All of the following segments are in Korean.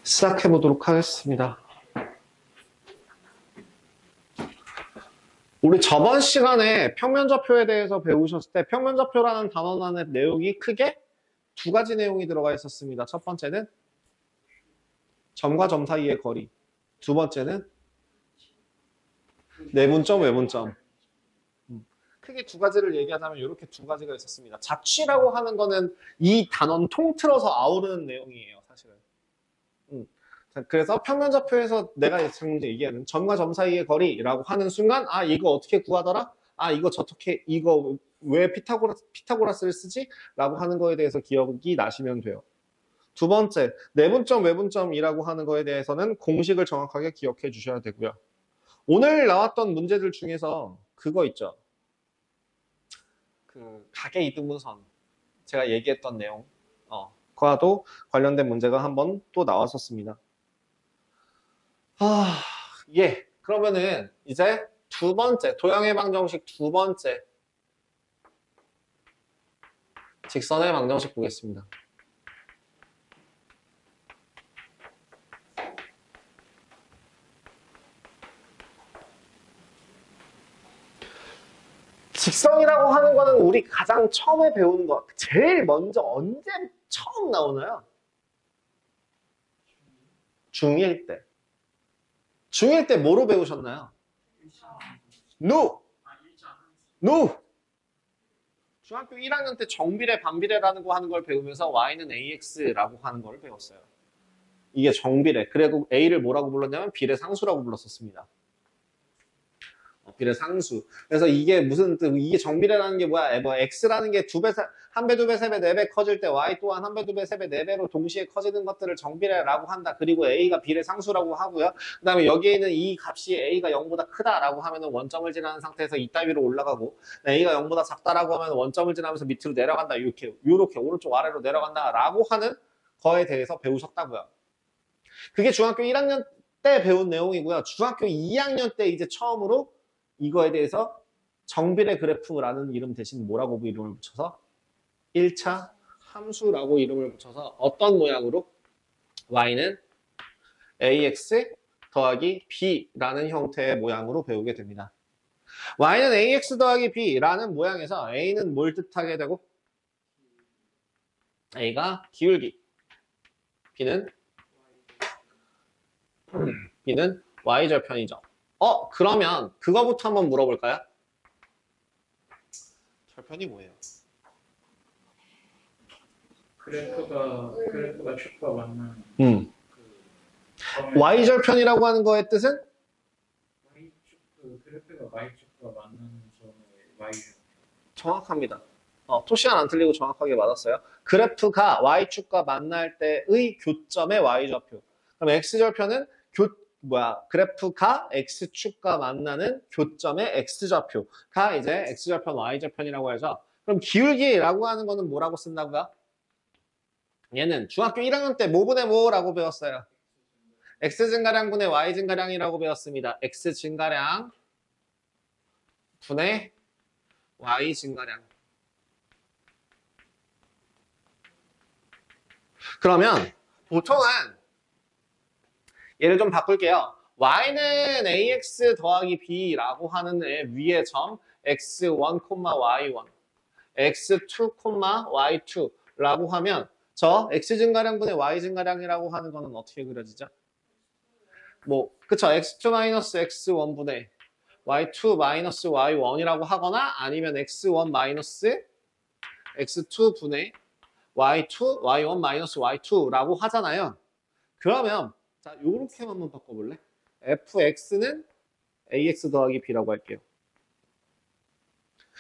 시작해 보도록 하겠습니다. 우리 저번 시간에 평면좌표에 대해서 배우셨을 때 평면좌표라는 단원 안에 내용이 크게 두 가지 내용이 들어가 있었습니다. 첫 번째는 점과 점 사이의 거리, 두 번째는 내분점, 외분점. 크게 두 가지를 얘기하자면 이렇게 두 가지가 있었습니다. 자취라고 하는 거는 이 단원 통틀어서 아우르는 내용이에요, 사실은. 그래서 평면좌표에서 내가 지금 얘기하는 점과 점 사이의 거리라고 하는 순간, 아, 이거 어떻게 구하더라? 아, 이거 이거 왜 피타고라스를 쓰지? 라고 하는 거에 대해서 기억이 나시면 돼요. 두 번째, 내분점, 외분점이라고 하는 거에 대해서는 공식을 정확하게 기억해 주셔야 되고요. 오늘 나왔던 문제들 중에서 그거 있죠. 그 가계 이등분선 제가 얘기했던 내용, 그와도 관련된 문제가 한번 또 나왔었습니다. 예. 그러면은 이제 두 번째, 도형의 방정식 두 번째, 직선의 방정식 보겠습니다. 직선이라고 하는 거는 우리 가장 처음에 배우는 거, 제일 먼저 언제 처음 나오나요? 중1 때. 중1 때 뭐로 배우셨나요? No! No! 중학교 1학년 때 정비례, 반비례라는 거 하는 걸 배우면서 y는 ax라고 하는 걸 배웠어요. 이게 정비례. 그리고 a를 뭐라고 불렀냐면 비례상수라고 불렀었습니다. 비례상수. 그래서 이게 무슨 뜻, 이게 정비례라는 게 뭐야? x라는 게 한 배, 두 배, 세 배, 네 배 커질 때 y 또한 한 배, 두 배, 세 배, 네 배로 동시에 커지는 것들을 정비례라고 한다. 그리고 a가 비례상수라고 하고요. 그 다음에 여기에 있는 이 값이 a가 0보다 크다라고 하면 원점을 지나는 상태에서 이따위로 올라가고, a가 0보다 작다라고 하면 원점을 지나면서 밑으로 내려간다. 이렇게 오른쪽 아래로 내려간다라고 하는 거에 대해서 배우셨다고요. 그게 중학교 1학년 때 배운 내용이고요. 중학교 2학년 때 이제 처음으로 이거에 대해서 정비례 그래프라는 이름 대신 뭐라고 이름을 붙여서 1차 함수라고 이름을 붙여서 어떤 모양으로 y는 ax 더하기 b라는 형태의 모양으로 배우게 됩니다. y는 ax 더하기 b라는 모양에서 a는 뭘 뜻하게 되고 a가 기울기, b는 y절편이죠. 그러면 그거부터 한번 물어볼까요? 절편이 뭐예요? 그래프가 축과 맞는 y절편이라고 하는 거의 뜻은? 그래프가 y축과 맞는 점의 y축. 정확합니다. 토시안 안 틀리고 정확하게 맞았어요. 그래프가 y축과 만날 때의 교점의 y좌표. 그럼 x절편은 그래프가 x축과 만나는 교점의 x좌표가 이제 x절편, y절편이라고 하죠. 그럼 기울기라고 하는 거는 뭐라고 쓴다고요? 얘는 중학교 1학년 때 뭐분의 뭐라고 배웠어요? x증가량분의 y증가량이라고 배웠습니다. x증가량 분의 y증가량. 그러면 보통은 얘를 좀 바꿀게요. y는 ax 더하기 b라고 하는 애 위에 점 x1, y1, x2, y2라고 하면 저 x증가량분의 y증가량이라고 하는 거는 어떻게 그려지죠? 그쵸? x2 x1분의 y2 y1이라고 하거나 아니면 x1 x2분의 y2 y1 y2라고 하잖아요. 그러면 자, 요렇게만 한번 바꿔볼래? fx는 ax 더하기 b라고 할게요.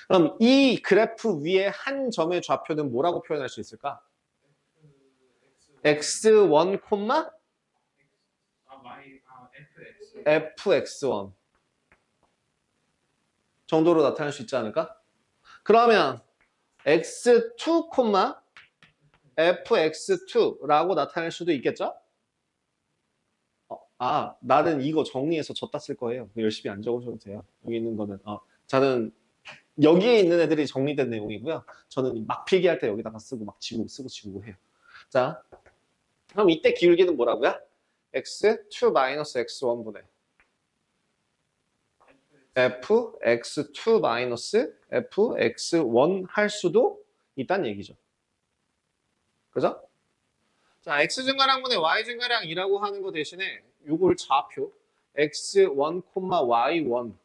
그럼 이 그래프 위에 한 점의 좌표는 뭐라고 표현할 수 있을까? x1, fx1 정도로 나타날 수 있지 않을까? 그러면 x2, fx2라고 나타낼 수도 있겠죠? 나는 이거 정리해서 줬다 쓸 거예요. 열심히 안 적으셔도 돼요. 여기 있는 거는. 저는 여기에 있는 애들이 정리된 내용이고요. 저는 막 필기할 때 여기다가 쓰고 막 지우고 해요. 자, 그럼 이때 기울기는 뭐라고요? x2 마이너스 x1분의 fx2 마이너스 fx1 할 수도 있다는 얘기죠. 그죠? 자, x 증가량분의 y 증가량이라고 하는 거 대신에 요걸 좌표 x1, y1,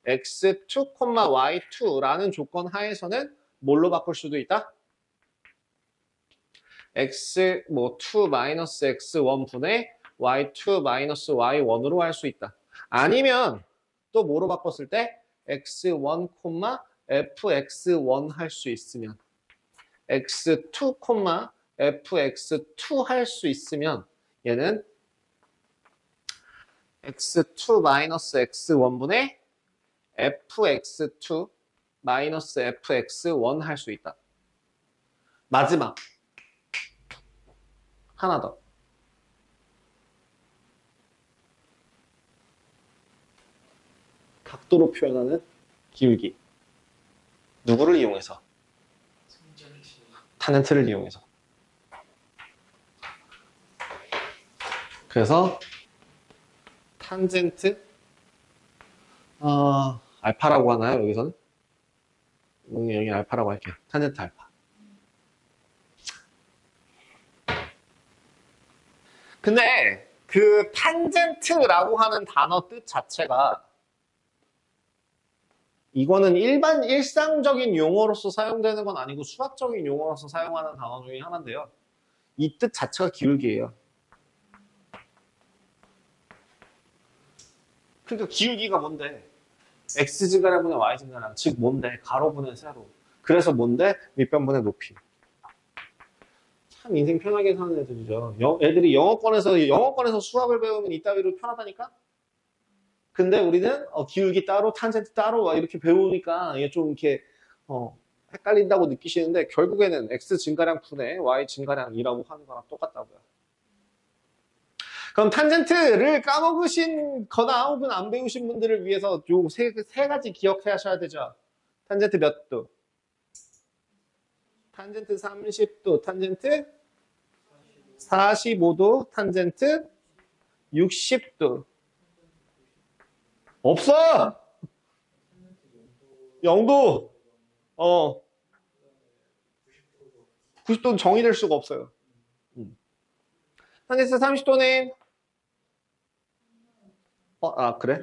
x2, y2라는 조건 하에서는 뭘로 바꿀 수도 있다? x2 마이너스 x1 분의 y2 마이너스 y1으로 할 수 있다. 아니면 또 뭐로 바꿨을 때 x1, fx1 할 수 있으면 x2, fx2 할 수 있으면 얘는 x2 마이너스 x1 분의 fx2 마이너스 fx1 할 수 있다. 마지막 하나 더. 각도로 표현하는 기울기. 누구를 이용해서? 탄젠트를 이용해서. 그래서 탄젠트 알파라고 하나요? 여기서는? 여기 알파라고 할게요. 탄젠트 알파. 근데 그 탄젠트라고 하는 단어 뜻 자체가 이거는 일상적인 용어로서 사용되는 건 아니고 수학적인 용어로서 사용하는 단어 중에 하나인데요. 이 뜻 자체가 기울기예요. 그러니까 기울기가 뭔데? x 증가량분의 y 증가량, 즉 뭔데? 가로분의 세로. 그래서 뭔데? 밑변분의 높이. 참 인생 편하게 사는 애들이죠. 애들이 영어권에서 수학을 배우면 이따위로 편하다니까? 근데 우리는 기울기 따로, 탄젠트 따로 이렇게 배우니까 이게 좀 이렇게 헷갈린다고 느끼시는데 결국에는 x 증가량 분의 y 증가량이라고 하는 거랑 똑같다고요. 그럼 탄젠트를 까먹으신 거나 혹은 안 배우신 분들을 위해서 요 세 가지 기억하셔야 되죠. 탄젠트 몇 도? 탄젠트 30도, 탄젠트 45도, 탄젠트 60도. 없어! 0도! 90도는 정의될 수가 없어요. 탄젠트 30도는 그래?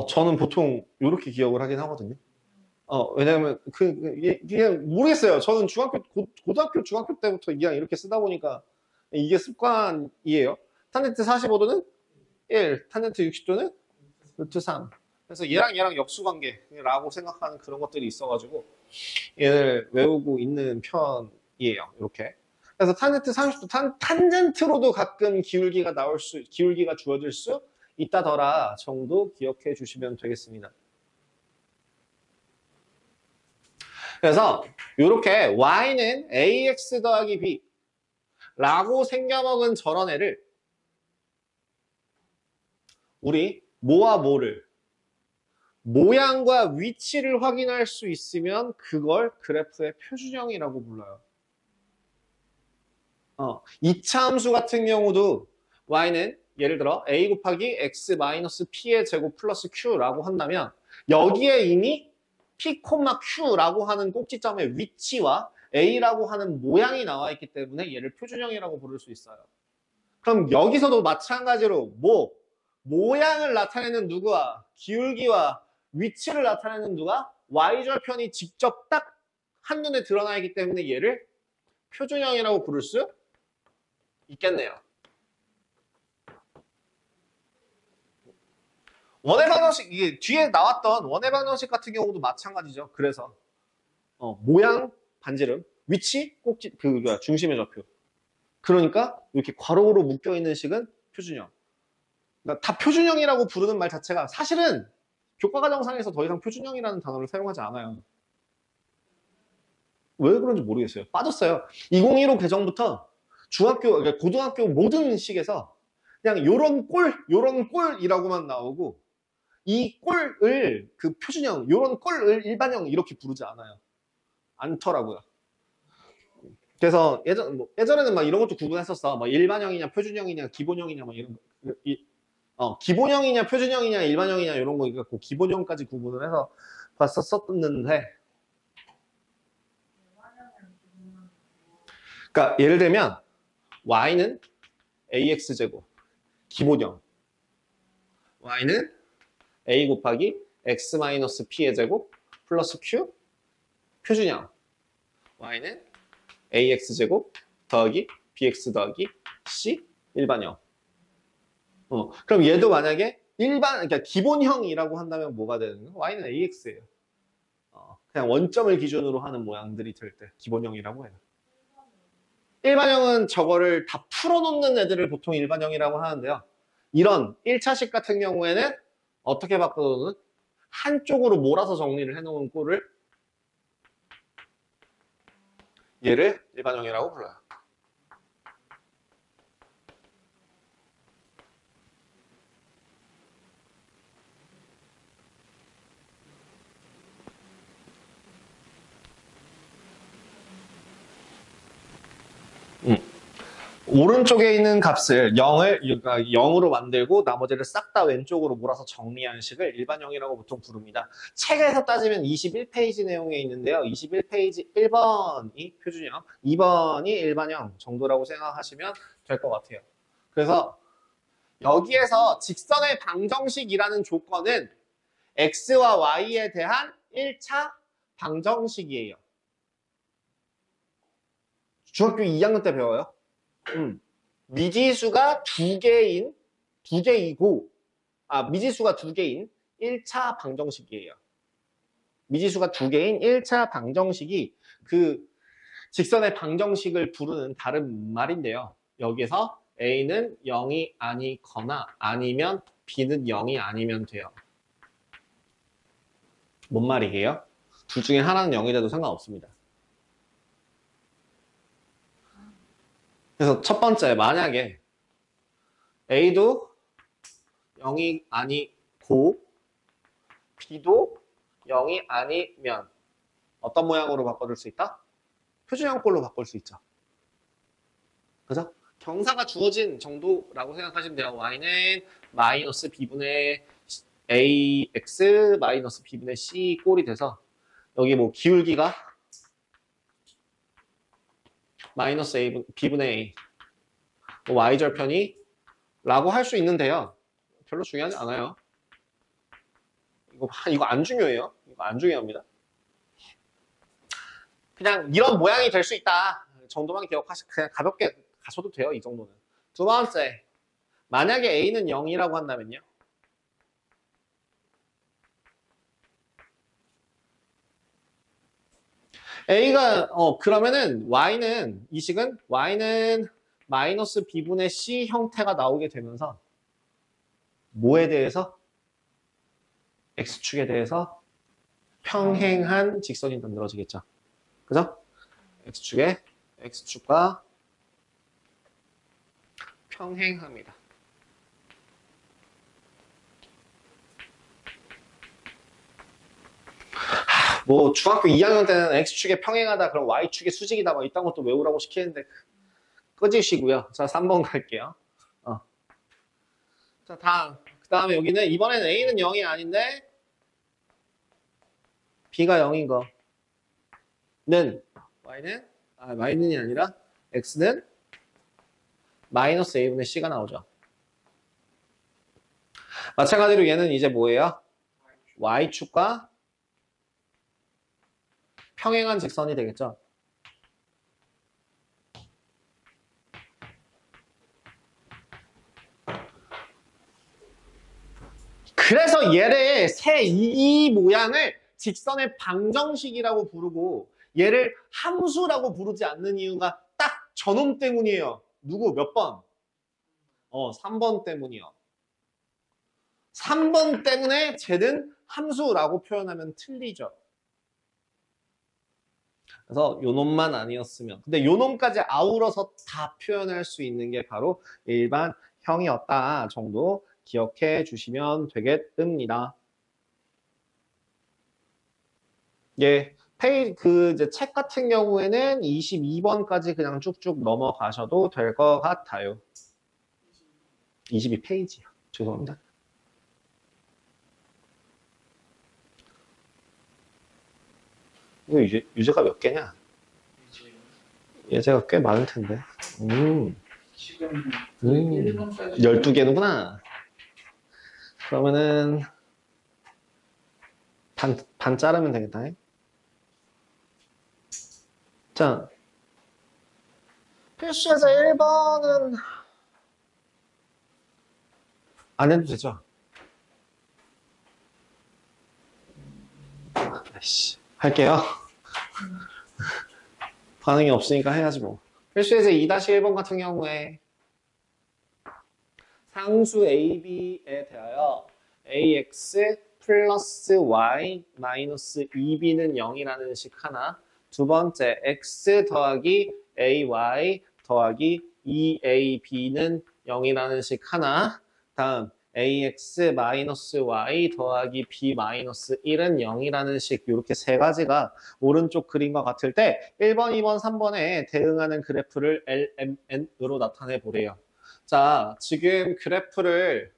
저는 보통 이렇게 기억을 하긴 하거든요. 왜냐면 그냥 모르겠어요. 저는 고등학교, 중학교 때부터 그냥 이렇게 쓰다 보니까 이게 습관이에요. 탄젠트 45도는 1, 탄젠트 60도는 루트 3. 그래서 얘랑 역수관계라고 생각하는 그런 것들이 있어가지고 얘를 외우고 있는 편이에요. 이렇게. 그래서 탄젠트 30도, 탄젠트로도 가끔 기울기가 주어질 수 있다더라 정도 기억해 주시면 되겠습니다. 그래서 이렇게 y는 ax 더하기 b 라고 생겨먹은 저런 애를 우리 뭐와 뭐를 모양과 위치를 확인할 수 있으면 그걸 그래프의 표준형이라고 불러요. 2차 함수 같은 경우도 y는 예를 들어 a 곱하기 x 마이너스 p의 제곱 플러스 q라고 한다면 여기에 이미 p, q라고 하는 꼭지점의 위치와 a라고 하는 모양이 나와 있기 때문에 얘를 표준형이라고 부를 수 있어요. 그럼 여기서도 마찬가지로 모양을 나타내는 누구와 기울기와 위치를 나타내는 누가 y절편이 직접 딱 한눈에 드러나 있기 때문에 얘를 표준형이라고 부를 수 있겠네요. 원의 방정식, 이게 뒤에 나왔던 원의 방정식 같은 경우도 마찬가지죠. 그래서 모양 반지름, 위치 꼭지 중심의 좌표. 그러니까 이렇게 괄호로 묶여 있는 식은 표준형. 그러니까 다 표준형이라고 부르는 말 자체가 사실은 교과과정상에서 더 이상 표준형이라는 단어를 사용하지 않아요. 왜 그런지 모르겠어요. 빠졌어요. 2015 개정부터 그러니까 고등학교 모든 식에서 그냥 요런 꼴이라고만 나오고 이 꼴을 그 표준형, 요런 꼴을 일반형 이렇게 부르지 않아요. 않더라고요. 그래서 예전에는 막 이런 것도 구분했었어. 뭐 일반형이냐, 표준형이냐, 기본형이냐, 뭐 이런 거. 기본형이냐, 표준형이냐, 일반형이냐, 이런 거 갖고 기본형까지 구분을 해서 봤었었는데, 그러니까 예를 들면 y는 ax제곱, 기본형. y는 a 곱하기 x-p의 제곱 플러스 q, 표준형. y는 ax제곱 더하기 bx 더하기 c, 일반형. 그럼 얘도 만약에 그러니까 기본형이라고 한다면 뭐가 되는 거야? y는 ax예요. 그냥 원점을 기준으로 하는 모양들이 될 때 기본형이라고 해요. 일반형은 저거를 다 풀어놓는 애들을 보통 일반형이라고 하는데요. 이런 1차식 같은 경우에는 어떻게 바꿔놓는? 한쪽으로 몰아서 정리를 해놓은 꼴을 얘를 일반형이라고 불러요. 오른쪽에 있는 값을 0으로 만들고 나머지를 싹 다 왼쪽으로 몰아서 정리한 식을 일반형이라고 보통 부릅니다. 책에서 따지면 21페이지 내용에 있는데요. 21페이지 1번이 표준형, 2번이 일반형 정도라고 생각하시면 될 것 같아요. 그래서 여기에서 직선의 방정식이라는 조건은 x와 y에 대한 1차 방정식이에요. 중학교 2학년 때 배워요. 미지수가 미지수가 두 개인 1차 방정식이에요. 미지수가 두 개인 1차 방정식이 그 직선의 방정식을 부르는 다른 말인데요. 여기서 A는 0이 아니거나 아니면 B는 0이 아니면 돼요. 뭔 말이게요? 둘 중에 하나는 0이 돼도 상관없습니다. 그래서 첫 번째, 만약에 A도 0이 아니고 B도 0이 아니면 어떤 모양으로 바꿔줄 수 있다? 표준형꼴로 바꿀 수 있죠. 그죠? 경사가 주어진 정도라고 생각하시면 돼요. y는 마이너스 b분의 ax 마이너스 b분의 c 꼴이 돼서 여기 뭐 기울기가 마이너스 b분의 a y절편이 라고 할 수 있는데요. 별로 중요하지 않아요. 이거 안 중요해요. 이거 안 중요합니다. 그냥 이런 모양이 될 수 있다 정도만 그냥 가볍게 가셔도 돼요. 이 정도는. 두 번째, 만약에 a는 0이라고 한다면요. a가 그러면은 이 식은 y는 마이너스 b분의 c 형태가 나오게 되면서 뭐에 대해서? x축에 대해서 평행한 직선이 만들어지겠죠. 그죠? x축과 평행합니다. 뭐 중학교 2학년 때는 x축에 평행하다 그럼 y축의 수직이다 뭐 이딴 것도 외우라고 시키는데 끄지시고요. 자 3번 갈게요. 자 다음 그 다음에 여기는 이번에는 a는 0이 아닌데 b가 0인 거는 y는이 아니라 x는 마이너스 a분의 c가 나오죠. 마찬가지로 얘는 이제 뭐예요? y축과 평행한 직선이 되겠죠. 그래서 얘를 이 모양을 직선의 방정식이라고 부르고 얘를 함수라고 부르지 않는 이유가 딱 저놈 때문이에요. 누구 몇 번? 3번 때문이요. 3번 때문에 쟤는 함수라고 표현하면 틀리죠. 그래서 요놈만 아니었으면. 근데 요놈까지 아우러서 다 표현할 수 있는 게 바로 일반형이었다 정도 기억해 주시면 되겠습니다. 예, 이제 책 같은 경우에는 22번까지 그냥 쭉쭉 넘어가셔도 될 것 같아요. 22페이지요. 죄송합니다. 이거 유제가 몇 개냐? 이제 예제가 꽤 많을 텐데. 지금 음. 1번까지 12개는구나. 그러면은, 반 자르면 되겠다. 자, 필수에서 1번은 안 해도 되죠? 아이씨, 할게요. 반응이 없으니까 해야지 뭐. 필수에서 2-1번 같은 경우에 상수 AB에 대하여 AX 플러스 Y 마이너스 2B는 0이라는 식 하나. 두 번째, X 더하기 AY 더하기 2AB는 0이라는 식 하나. 다음, AX 마이너스 Y 더하기 B 마이너스 1은 0이라는 식, 이렇게 세 가지가 오른쪽 그림과 같을 때 1번, 2번, 3번에 대응하는 그래프를 LMN으로 나타내 보래요. 자, 지금 그래프를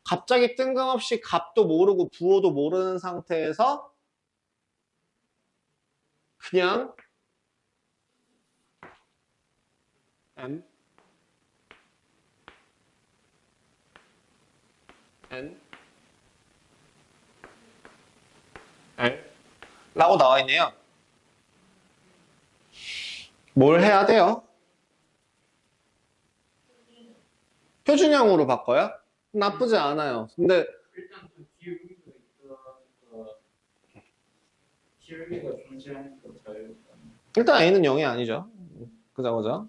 갑자기 뜬금없이 값도 모르고 부호도 모르는 상태에서 그냥 M, N, L 라고 나와 있네요. 뭘 해야 돼요? 표준형으로 바꿔요? 나쁘지 않아요. 근데 일단 그 기울기가 있으니까 기울기가 존재하니까 자유가 일단 A는 0이 아니죠. 그죠?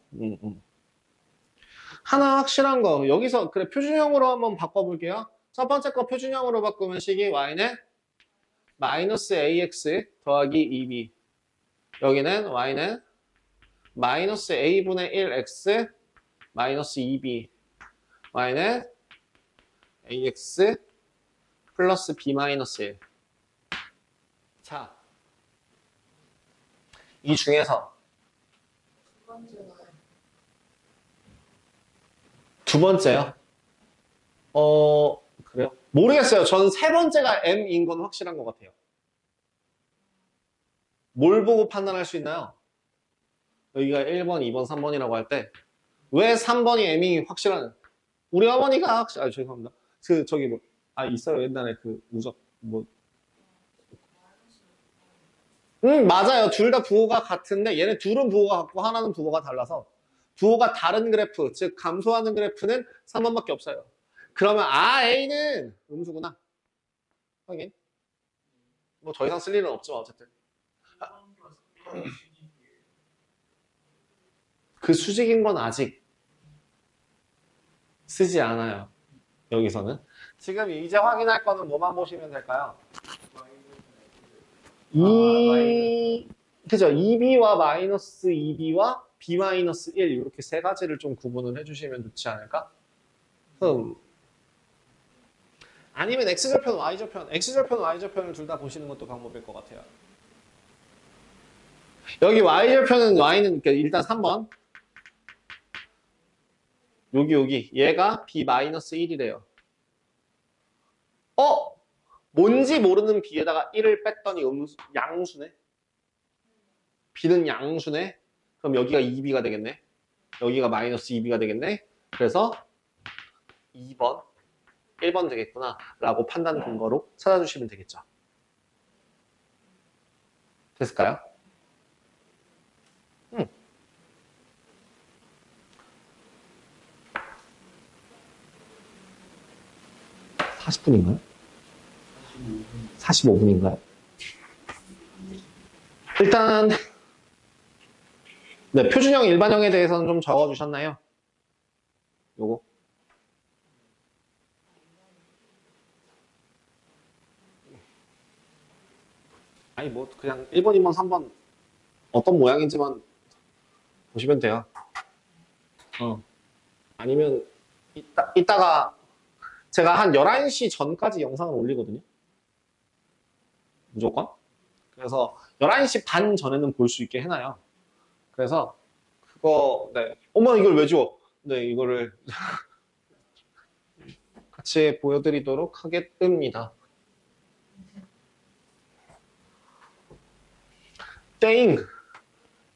하나 확실한 거. 여기서 그래 표준형으로 한번 바꿔볼게요. 첫 번째 거 표준형으로 바꾸면 식이 y는 마이너스 ax 더하기 2b. 여기는 y는 마이너스 a분의 1x 마이너스 2b. y는 ax 플러스 b 마이너스 1. 자, 이 중에서 두 번째요. 그래요? 모르겠어요. 전 세 번째가 m인 건 확실한 것 같아요. 뭘 보고 판단할 수 있나요? 여기가 1번, 2번, 3번이라고 할 때 왜 3번이 m이 확실한 우리 어머니가 죄송합니다. 저기 있어요. 옛날에 그 우적 맞아요. 둘 다 부호가 같은데 얘네 둘은 부호가 같고 하나는 부호가 달라서 부호가 다른 그래프, 즉 감소하는 그래프는 3번밖에 없어요. 그러면 A는 음수구나. 확인. 뭐 더 이상 쓸 일은 없지만 어쨌든. 그 수직인 건 아직 쓰지 않아요. 여기서는. 지금 이제 확인할 거는 뭐만 보시면 될까요? 그죠? 2b와 마이너스 2b와 b 마이너스 1 이렇게 세 가지를 좀 구분을 해주시면 좋지 않을까? 아니면 x절편, y절편, x절편, y절편을 둘 다 보시는 것도 방법일 것 같아요. 여기 y절편은 y는 일단 3번. 여기 얘가 b 마이너스 1이래요. 뭔지 모르는 b에다가 1을 뺐더니 양수네. b는 양수네. 그럼 여기가 2b가 되겠네. 여기가 마이너스 2b가 되겠네. 그래서 2번, 1번 되겠구나 라고 판단 근거로 찾아주시면 되겠죠. 됐을까요? 40분인가요? 45분인가요? 일단 네, 표준형, 일반형에 대해서는 좀 적어주셨나요? 요거. 아니 뭐 그냥 1번, 2번, 3번 어떤 모양인지만 보시면 돼요. 아니면 이따가 제가 한 11시 전까지 영상을 올리거든요. 무조건. 그래서 11시 반 전에는 볼 수 있게 해놔요. 그래서 그거 네. 어머 이걸 왜 줘? 네 이거를 같이 보여드리도록 하겠습니다. 땡!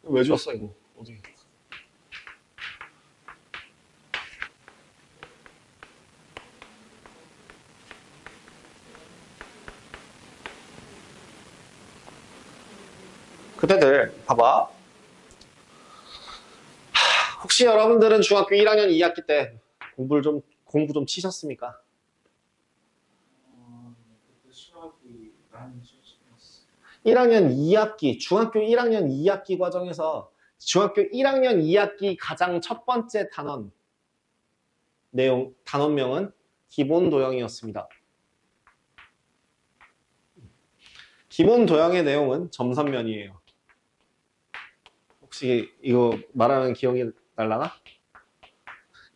왜 줬어 이거? 어디? 그대들 봐봐. 혹시 여러분들은 중학교 1학년 2학기 때 공부 좀 치셨습니까? 그때 수학이 많이 실수했어. 1학년 2학기, 중학교 1학년 2학기 과정에서 중학교 1학년 2학기 가장 첫 번째 단원명은 기본 도형이었습니다. 기본 도형의 내용은 점선면이에요. 혹시 이거 말하면 기억이 날라나?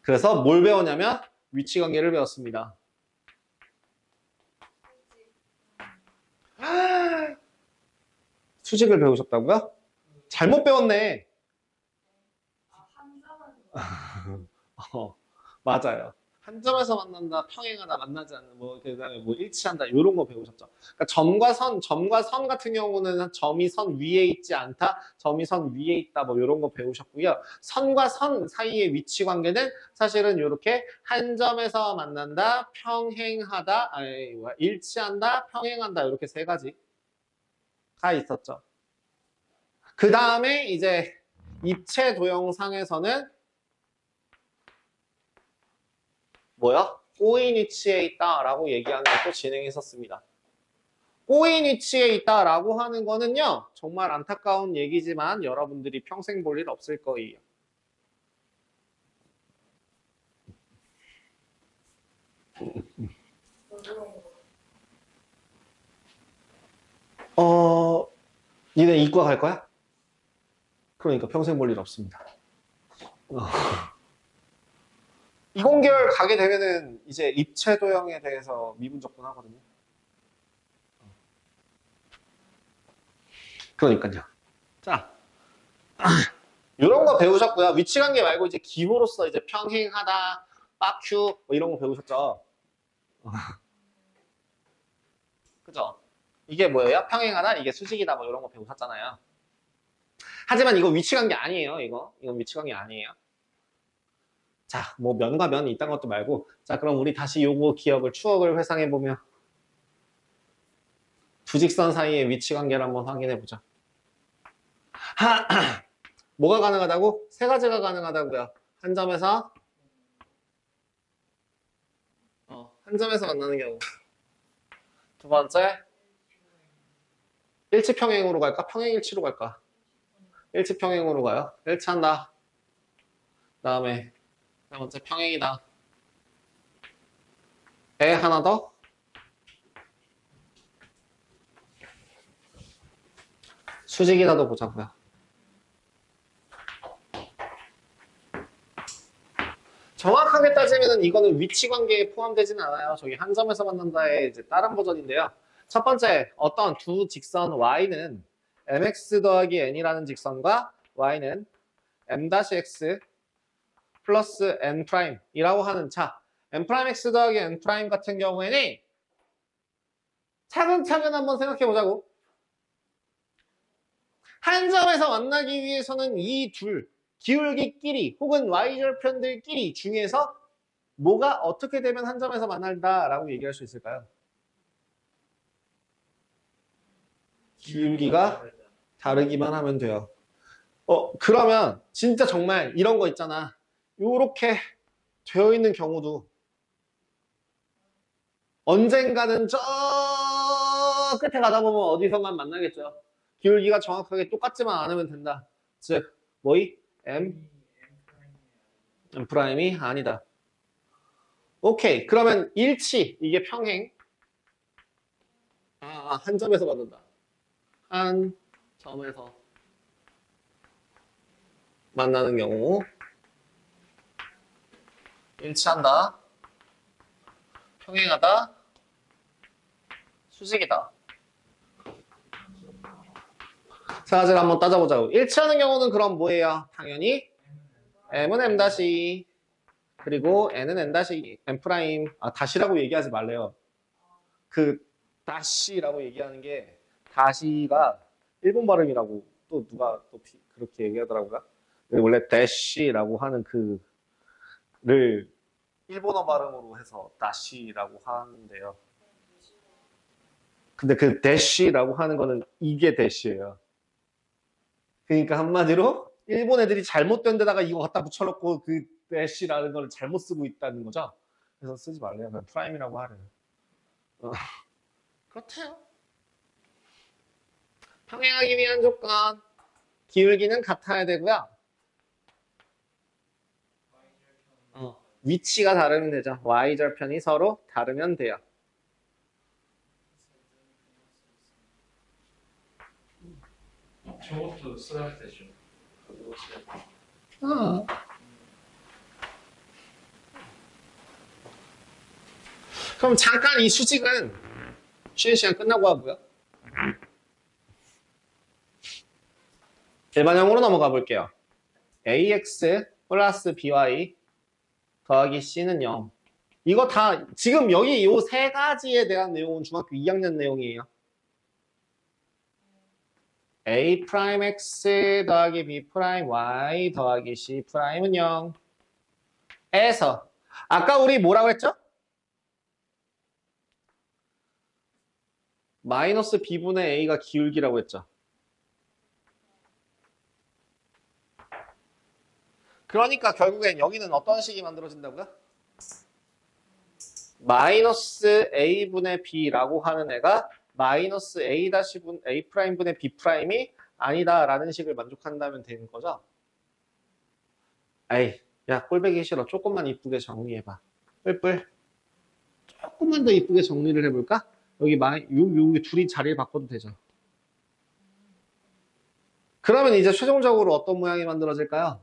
그래서 뭘 배웠냐면 위치관계를 배웠습니다. 수직을 배우셨다고요? 잘못 배웠네. 맞아요. 한 점에서 만난다, 평행하다, 만나지 않는, 그다음에 일치한다, 이런 거 배우셨죠. 그러니까 점과 선 같은 경우는 점이 선 위에 있지 않다, 점이 선 위에 있다, 이런 거 배우셨고요. 선과 선 사이의 위치 관계는 사실은 이렇게 한 점에서 만난다, 평행하다, 일치한다, 평행한다, 이렇게 세 가지가 있었죠. 그 다음에 이제 입체 도형상에서는 꼬인 위치에 있다라고 얘기하는 것도 진행했었습니다. 꼬인 위치에 있다라고 하는 거는요, 정말 안타까운 얘기지만 여러분들이 평생 볼 일 없을 거예요. 니네 이과 갈 거야? 그러니까 평생 볼 일 없습니다. 이공계열 가게 되면은 이제 입체 도형에 대해서 미분적분 하거든요. 그러니까요. 자, 이런 거 배우셨고요. 위치관계 말고 이제 기호로서 이제 평행하다, 빠큐 이런 거 배우셨죠. 그죠? 이게 뭐예요? 평행하다, 이게 수직이다, 이런 거 배우셨잖아요. 하지만 이거 위치관계 아니에요. 이건 위치관계 아니에요. 자, 면과 면이 있다는 것도 말고, 자, 그럼 우리 다시 요거 추억을 회상해 보면 두 직선 사이의 위치관계를 한번 확인해 보자. 뭐가 가능하다고? 세 가지가 가능하다고요. 한 점에서 만나는 경우. 두 번째, 일치평행으로 갈까? 평행일치로 갈까? 일치평행으로 가요. 일치한다. 그 다음에 세 번째 평행이다. 하나 더. 수직이라도 보자고요. 정확하게 따지면 이거는 위치 관계에 포함되지는 않아요. 저기 한 점에서 만난다의 이제 다른 버전인데요. 첫 번째, 어떤 두 직선 y는 mx 더하기 n이라는 직선과 y는 m-x 플러스 n'이라고 하는 m'(x) 더하기 n' 같은 경우에는 차근차근 한번 생각해 보자고. 한 점에서 만나기 위해서는 이 둘, 기울기끼리 혹은 y절편들끼리 중에서 뭐가 어떻게 되면 한 점에서 만난다라고 얘기할 수 있을까요? 기울기가 다르기만 하면 돼요. 그러면 진짜 정말 이런 거 있잖아. 요렇게 되어 있는 경우도 언젠가는 저 끝에 가다 보면 어디선가 만나겠죠. 기울기가 정확하게 똑같지만 않으면 된다. 즉, M'I 아니다. 오케이. 그러면 일치, 이게 평행. 한 점에서 만난다. 한 점에서 만나는 경우 일치한다. 평행하다. 수직이다. 세 가지를 한번 따져보자고. 일치하는 경우는 그럼 뭐예요? 당연히 m은 m 다시 그리고 n은 n 다시 n 프라임. 아 다시라고 얘기하지 말래요. 그 다시라고 얘기하는 게 다시가 일본 발음이라고 또 누가 또 그렇게 얘기하더라고요. 원래 대시라고 하는 그를 일본어 발음으로 해서 다시라고 하는데요. 근데 그 대시라고 하는 거는 이게 대시예요. 그러니까 한마디로 일본 애들이 잘못된 데다가 이거 갖다 붙여놓고 그 대시라는 걸 잘못 쓰고 있다는 거죠. 그래서 쓰지 말래요. 그냥 프라임이라고 하래요. 그렇대요. 평행하기 위한 조건. 기울기는 같아야 되고요. 위치가 다르면 되죠. y절편이 서로 다르면 돼요. 저것도 써야 되죠. 그럼 잠깐 이 수직은 쉬는 시간 끝나고 하고요. 일반형으로 넘어가 볼게요. ax 플러스 by 더하기 c는 0. 이거 다 지금 여기 이 세 가지에 대한 내용은 중학교 2학년 내용이에요. a 프라임 x 더하기 b 프라임 y 더하기 c 프라임은 0. 에서 아까 우리 뭐라고 했죠? 마이너스 b분의 a가 기울기라고 했죠. 그러니까 결국엔 여기는 어떤 식이 만들어진다고요? 마이너스 a분의 b라고 하는 애가 마이너스 a a 프라임분의 b 프라임이 아니다라는 식을 만족한다면 되는 거죠. 에이, 야 꼴배기 싫어. 조금만 이쁘게 정리해봐. 뿔뿔. 조금만 더 이쁘게 정리를 해볼까? 여기 여기 둘이 자리를 바꿔도 되죠. 그러면 이제 최종적으로 어떤 모양이 만들어질까요?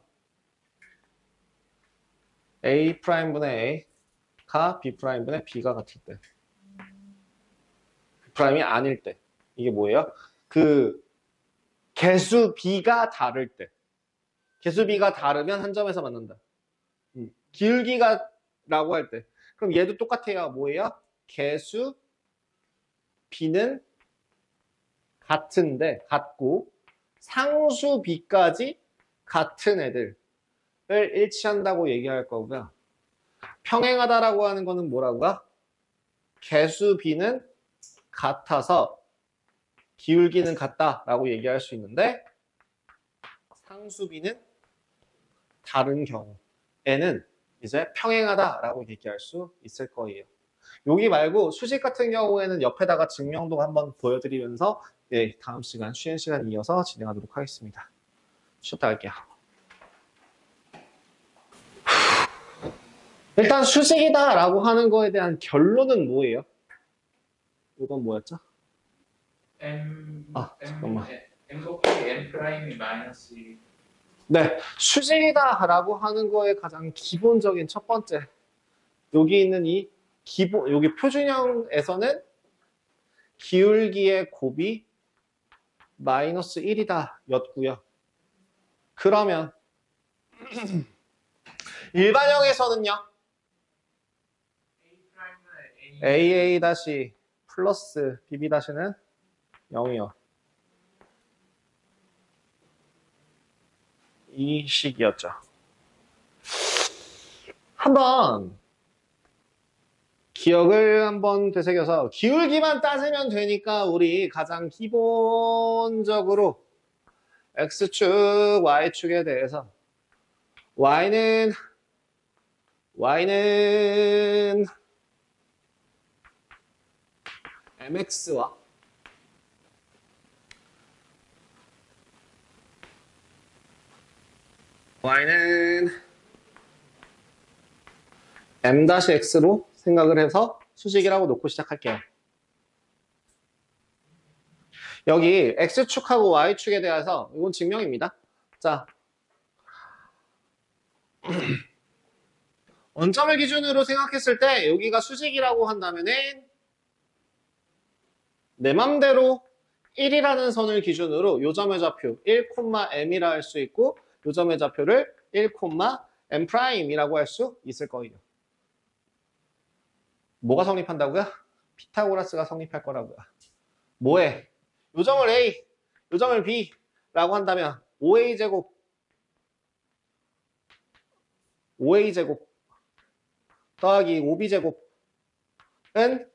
a 프라임분의 a가 b 프라임분의 b가 같을 때, b 프라임이 아닐 때. 이게 뭐예요? 그 개수 b가 다를 때. 개수 b가 다르면 한 점에서 만난다. 기울기가 라고 할 때. 그럼 얘도 똑같아요. 뭐예요? 개수 b는 같고 상수 b까지 같은 애들을 일치한다고 얘기할 거고요. 평행하다라고 하는 거는 뭐라고요? 개수 b는 같아서 기울기는 같다라고 얘기할 수 있는데 상수 b는 다른 경우에는 이제 평행하다라고 얘기할 수 있을 거예요. 여기 말고 수직 같은 경우에는 옆에다가 증명도 한번 보여드리면서 네, 다음 시간 쉬는 시간 이어서 진행하도록 하겠습니다. 쉬었다 갈게요. 일단 수직이다라고 하는 거에 대한 결론은 뭐예요? 이건 뭐였죠? 잠깐만. m 곱하기 n 프라임이 마이너스 1. 네, 수직이다라고 하는 거의 가장 기본적인 첫 번째. 여기 있는 이 여기 표준형에서는 기울기의 곱이 마이너스 1이다 였고요. 그러면 일반형에서는요. AA 다시 플러스 BB 다시는 0이요. 이 식이었죠. 한번 기억을 한번 되새겨서 기울기만 따지면 되니까 우리 가장 기본적으로 X축, Y축에 대해서 Y는 MX와 Y는 M-X로 생각을 해서 수직이라고 놓고 시작할게요. 여기 X축하고 Y축에 대해서 이건 증명입니다. 자, 원점을 기준으로 생각했을 때 여기가 수직이라고 한다면은 내 맘대로 1이라는 선을 기준으로 요점의 좌표 1,m이라 할 수 있고 요점의 좌표를 1,m'이라고 할 수 있을 거예요. 뭐가 성립한다고요? 피타고라스가 성립할 거라고요. 뭐해? 요점을 A, 요점을 B라고 한다면 5A제곱 5A제곱 더하기 5B제곱은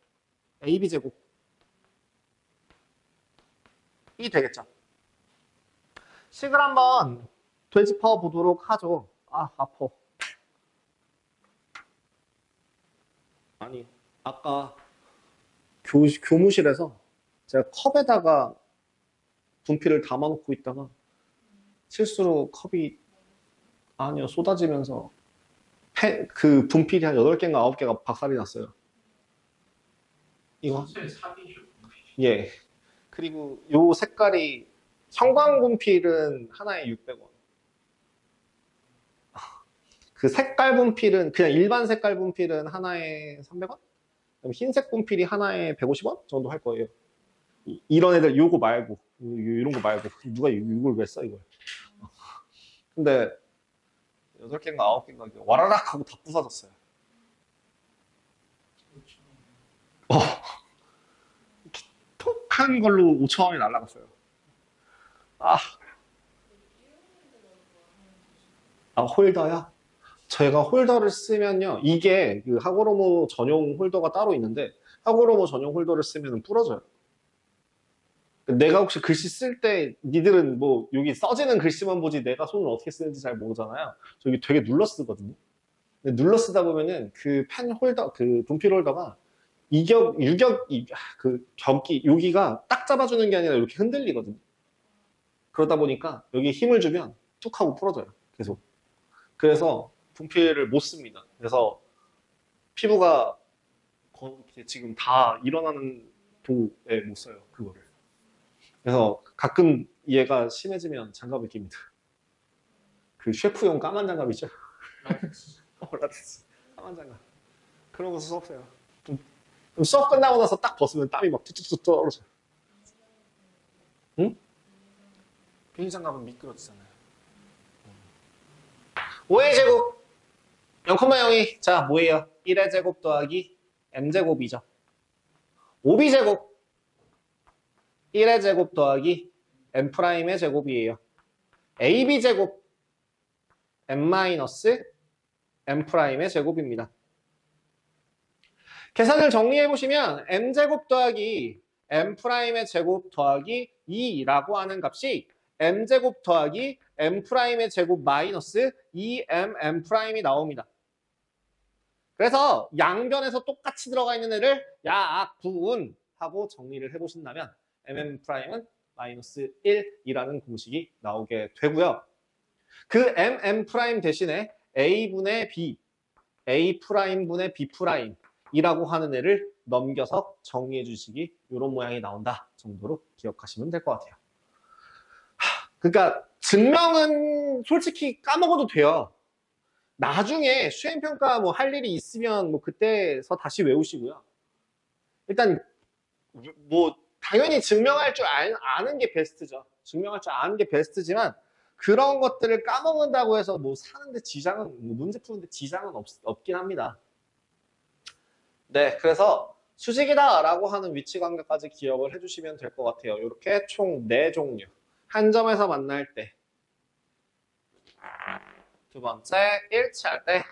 AB제곱이 되겠죠. 식을 한번 되짚어 보도록 하죠. 아, 아파. 아니, 아까 교무실에서 제가 컵에다가 분필을 담아놓고 있다가 실수로 컵이 아니요 쏟아지면서 그 분필이 한 8개인가 9개가 박살이 났어요. 이거? 선생님 사기죠. 예. 그리고 요 색깔이 형광 분필은 하나에 600원. 그 색깔 분필은 그냥 일반 색깔 분필은 하나에 300원? 그럼 흰색 분필이 하나에 150원 정도 할 거예요. 이런 애들 요거 말고 이런 거 말고 누가 이걸 왜 써 이걸? 근데 8개인가 9개인가 와라락 하고 다 부서졌어요. 톡한 걸로 5,000원이 날라갔어요. 아, 홀더요? 제가 홀더를 쓰면요. 이게 그 하고로모 전용 홀더가 따로 있는데 하고로모 전용 홀더를 쓰면 부러져요. 내가 혹시 글씨 쓸 때 니들은 뭐 여기 써지는 글씨만 보지 내가 손을 어떻게 쓰는지 잘 모르잖아요. 저 여기 되게 눌러 쓰거든요. 근데 눌러 쓰다 보면은 그 펜 홀더, 그 분필 홀더가 그 격이, 여기가 딱 잡아주는 게 아니라 이렇게 흔들리거든요. 그러다 보니까 여기 힘을 주면 뚝 하고 풀어져요. 계속. 그래서 분필을 못 씁니다. 그래서 피부가 지금 다 일어나는 도에 못 써요. 그거를. 그래서 가끔 얘가 심해지면 장갑을 낍니다. 그 셰프용 까만 장갑이죠. 라텍스. 까만 장갑. 그런 거 써보세요. 수업 끝나고 나서 딱 벗으면 땀이 막 뚝뚝뚝 떨어져요. 응? 비닐장갑은 미끄러지잖아요. 5의 제곱 0,0이 자 뭐예요? 1의 제곱 더하기 m제곱이죠. 5b 제곱 1의 제곱 더하기 m'의 제곱이에요. ab 제곱 m-m'의 제곱입니다. 계산을 정리해보시면 m제곱 더하기 m'의 제곱 더하기 2라고 하는 값이 m제곱 더하기 m'의 제곱 마이너스 2mm'이 나옵니다. 그래서 양변에서 똑같이 들어가 있는 애를 약분 하고 정리를 해보신다면 mm'은 마이너스 1이라는 공식이 나오게 되고요. 그 mm' 대신에 a분의 b, a'분의 b' 이라고 하는 애를 넘겨서 정리해 주시기 이런 모양이 나온다 정도로 기억하시면 될 것 같아요. 그러니까 증명은 솔직히 까먹어도 돼요. 나중에 수행평가 뭐 할 일이 있으면 뭐 그때서 다시 외우시고요. 일단 뭐 당연히 증명할 줄 아는 게 베스트죠. 증명할 줄 아는 게 베스트지만 그런 것들을 까먹는다고 해서 뭐 사는데 지장은 뭐 문제 푸는데 지장은 없긴 합니다. 네, 그래서 수직이다라고 하는 위치 관계까지 기억을 해주시면 될 것 같아요. 이렇게 총 4종류. 한 점에서 만날 때, 두 번째 일치할 때,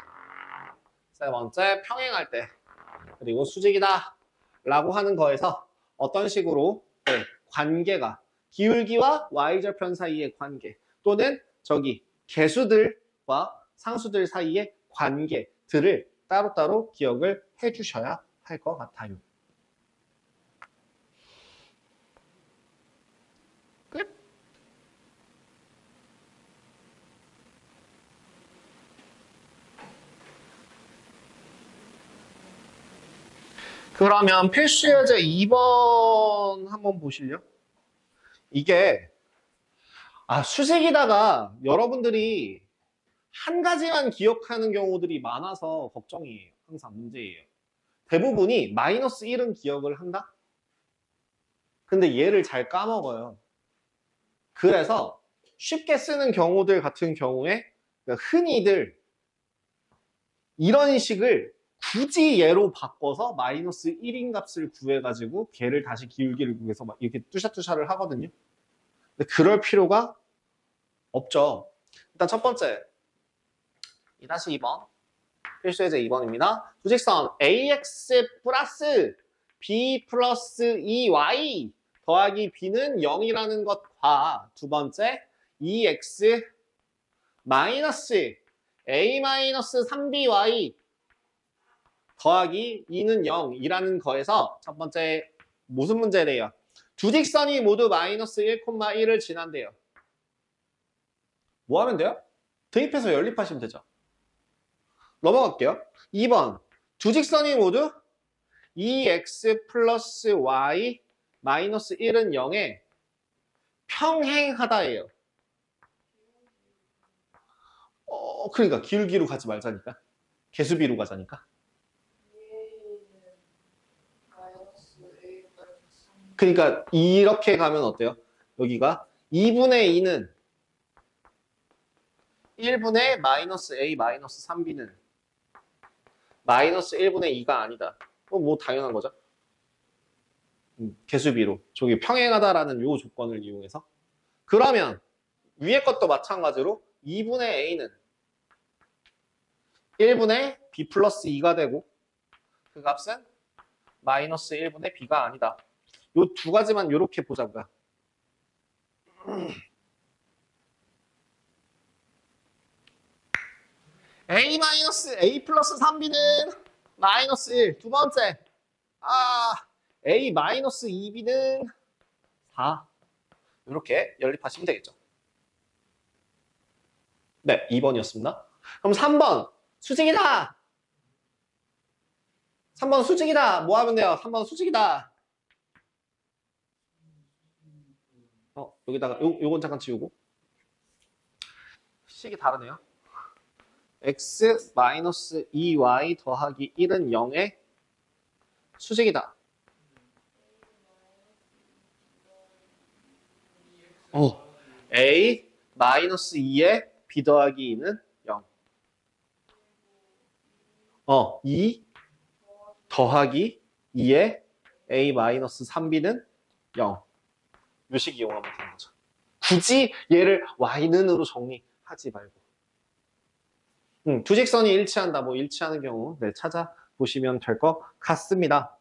세 번째 평행할 때, 그리고 수직이다 라고 하는 거에서 어떤 식으로 관계가 기울기와 y절편 사이의 관계 또는 저기 개수들과 상수들 사이의 관계들을 따로따로 기억을 해주셔야 할 것 같아요. 끝. 그러면 필수 예제 2번 한번 보실래요? 이게 수직이다가 여러분들이 한 가지만 기억하는 경우들이 많아서 걱정이에요. 항상 문제예요. 대부분이 마이너스 1은 기억을 한다? 근데 얘를 잘 까먹어요. 그래서 쉽게 쓰는 경우들 같은 경우에 그러니까 흔히들 이런 식을 굳이 얘로 바꿔서 마이너스 1인 값을 구해가지고 걔를 다시 기울기를 구해서 막 이렇게 뚜샤뚜샤를 하거든요. 근데 그럴 필요가 없죠. 일단 첫 번째 2-2번 필수 예제 2번입니다. 수직선 ax 플러스 b 플러스 2y 더하기 b는 0이라는 것과 두 번째 2x 마이너스 a 마이너스 3by 더하기 2는 0이라는 거에서 첫 번째 무슨 문제래요? 두 직선이 모두 마이너스 1,1을 지난대요. 뭐 하면 돼요? 대입해서 연립하시면 되죠. 넘어갈게요. 2번 두 직선이 모두 2x 플러스 y 마이너스 1은 0에 평행하다예요. 그러니까 기울기로 가지 말자니까. 개수비로 가자니까. 그러니까 이렇게 가면 어때요? 여기가 2분의 2는 1분의 마이너스 a 마이너스 3b는 마이너스 1분의 2가 아니다. 뭐 당연한 거죠. 개수비로. 저기 평행하다라는 요 조건을 이용해서. 그러면 위에 것도 마찬가지로 2분의 a는 1분의 b 플러스 2가 되고 그 값은 마이너스 1분의 b가 아니다. 요 두 가지만 이렇게 보자고요. a 플러스 3b는 마이너스 1. 두 번째 a 마이너스 2b는 4. 이렇게 연립하시면 되겠죠. 네, 2번이었습니다. 그럼 3번 수직이다. 3번 수직이다. 뭐 하면 돼요? 3번 수직이다. 여기다가 요건 잠깐 지우고. 식이 다르네요. x 마이너스 2y 더하기 1은 0의 수직이다. a 마이너스 2에 b 더하기 2는 0. 2 더하기 2에 a 마이너스 3b는 0. 묘식 이용하면 되는 거죠. 굳이 얘를 y는으로 정리하지 말고. 두 직선이 일치한다. 뭐 일치하는 경우 찾아보시면 될 것 같습니다.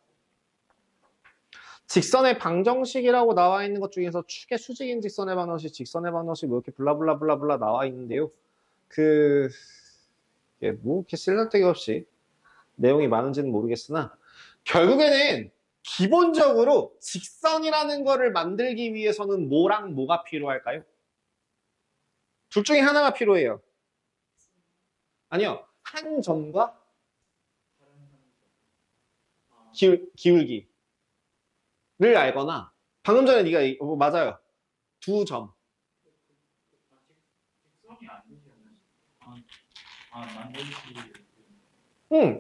직선의 방정식이라고 나와 있는 것 중에서 축의 수직인 직선의 방정식, 직선의 방정식 뭐 이렇게 블라블라블라블라 나와 있는데요. 뭐 이렇게 쓸데기 없이 내용이 많은지는 모르겠으나 결국에는 기본적으로 직선이라는 거를 만들기 위해서는 뭐랑 뭐가 필요할까요? 둘 중에 하나가 필요해요. 아니요. 한 점과 기울기를 알거나 방금 전에 네가 맞아요. 두 점. 직선이 아니잖아요.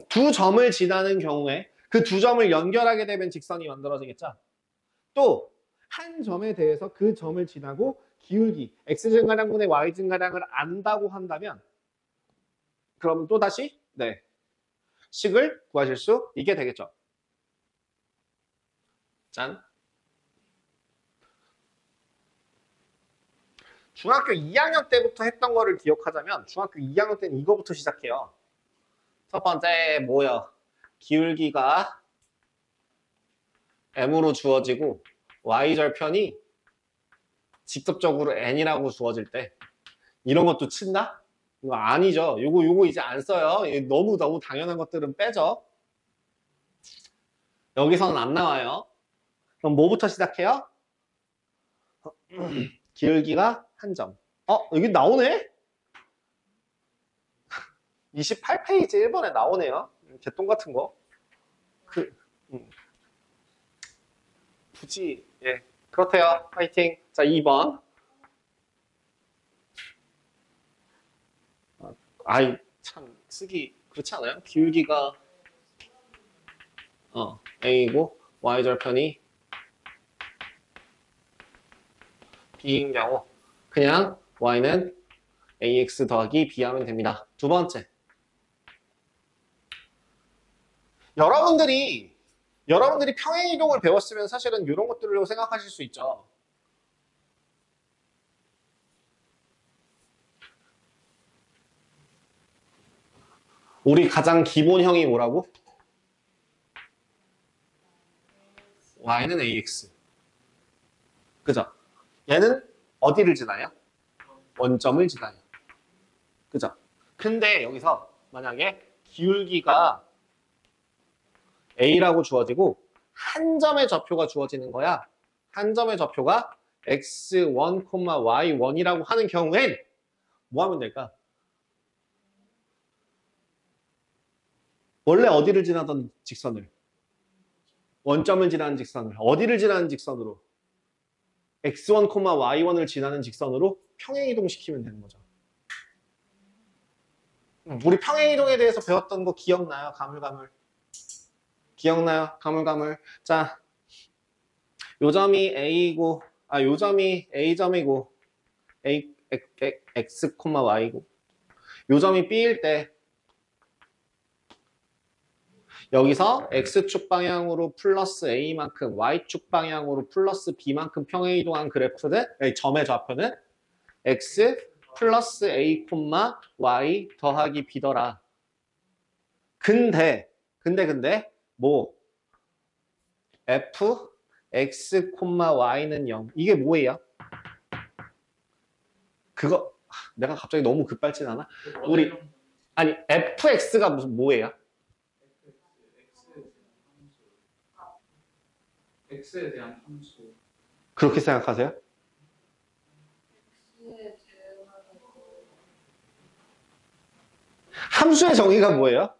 두 점을 지나는 경우에 그 두 점을 연결하게 되면 직선이 만들어지겠죠. 또 한 점에 대해서 그 점을 지나고 기울기 x증가량분의 y증가량을 안다고 한다면 그럼 또 다시 식을 구하실 수 있게 되겠죠. 짠. 중학교 2학년 때부터 했던 거를 기억하자면 중학교 2학년 때는 이거부터 시작해요. 첫 번째 뭐요? 기울기가 m으로 주어지고 y절편이 직접적으로 n이라고 주어질 때 이런 것도 친다? 이거 아니죠. 요거 이제 안 써요. 너무 당연한 것들은 빼죠. 여기서는 안 나와요. 그럼 뭐부터 시작해요? 기울기가 한 점. 여기 나오네? 28페이지 1번에 나오네요. 개똥 같은 거. 굳이, 그렇대요. 파이팅. 자, 2번. 참, 쓰기 그렇지 않아요? 기울기가, A이고, Y절편이 b인 경우 그냥 y는 ax 더하기 b 하면 됩니다. 두 번째. 여러분들이 평행이동을 배웠으면 사실은 이런 것들로 생각하실 수 있죠. 우리 가장 기본형이 뭐라고? y는 ax. 그죠? 얘는 어디를 지나요? 원점을 지나요. 그죠? 근데 여기서 만약에 기울기가 a라고 주어지고 한 점의 좌표가 주어지는 거야. 한 점의 좌표가 x1, y1이라고 하는 경우엔 뭐 하면 될까? 원래 어디를 지나던 직선을 원점을 지나는 직선을 어디를 지나는 직선으로 x1, y1을 지나는 직선으로 평행이동시키면 되는 거죠. 우리 평행이동에 대해서 배웠던 거 기억나요? 가물가물. 기억나요? 가물가물. 자, 요 점이 A이고, 요 점이 A점이고, X, Y고, 요 점이 B일 때, 여기서 X축 방향으로 플러스 A만큼, Y축 방향으로 플러스 B만큼 평행이동한 그래프는, 점의 좌표는 X 플러스 A, Y 더하기 B더라. 근데, 뭐, F, X, Y는 0. 이게 뭐예요? 그거, 내가 갑자기 너무 급발진하나? 우리, 아니, FX가 무슨, 뭐예요? X에 대한 함수. 그렇게 생각하세요? 함수의 정의가 뭐예요?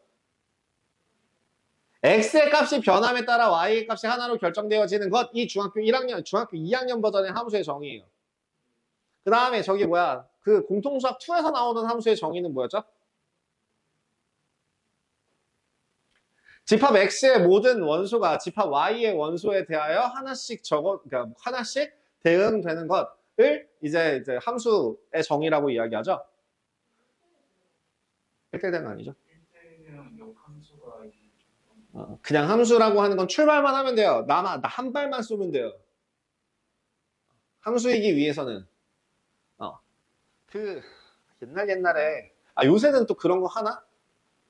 x의 값이 변함에 따라 y의 값이 하나로 결정되어지는 것. 이 중학교 2학년 버전의 함수의 정의예요. 그 다음에 저기 뭐야, 그 공통수학 2에서 나오는 함수의 정의는 뭐였죠? 집합 x의 모든 원소가 집합 y의 원소에 대하여 하나씩 그러니까 하나씩 대응되는 것을 이제 함수의 정의라고 이야기하죠. 1대1은 아니죠. 1대1은 역함수가 그냥 함수라고 하는 건 출발만 하면 돼요. 나 한 발만 쏘면 돼요. 함수이기 위해서는 그 옛날에 요새는 또 그런 거 하나?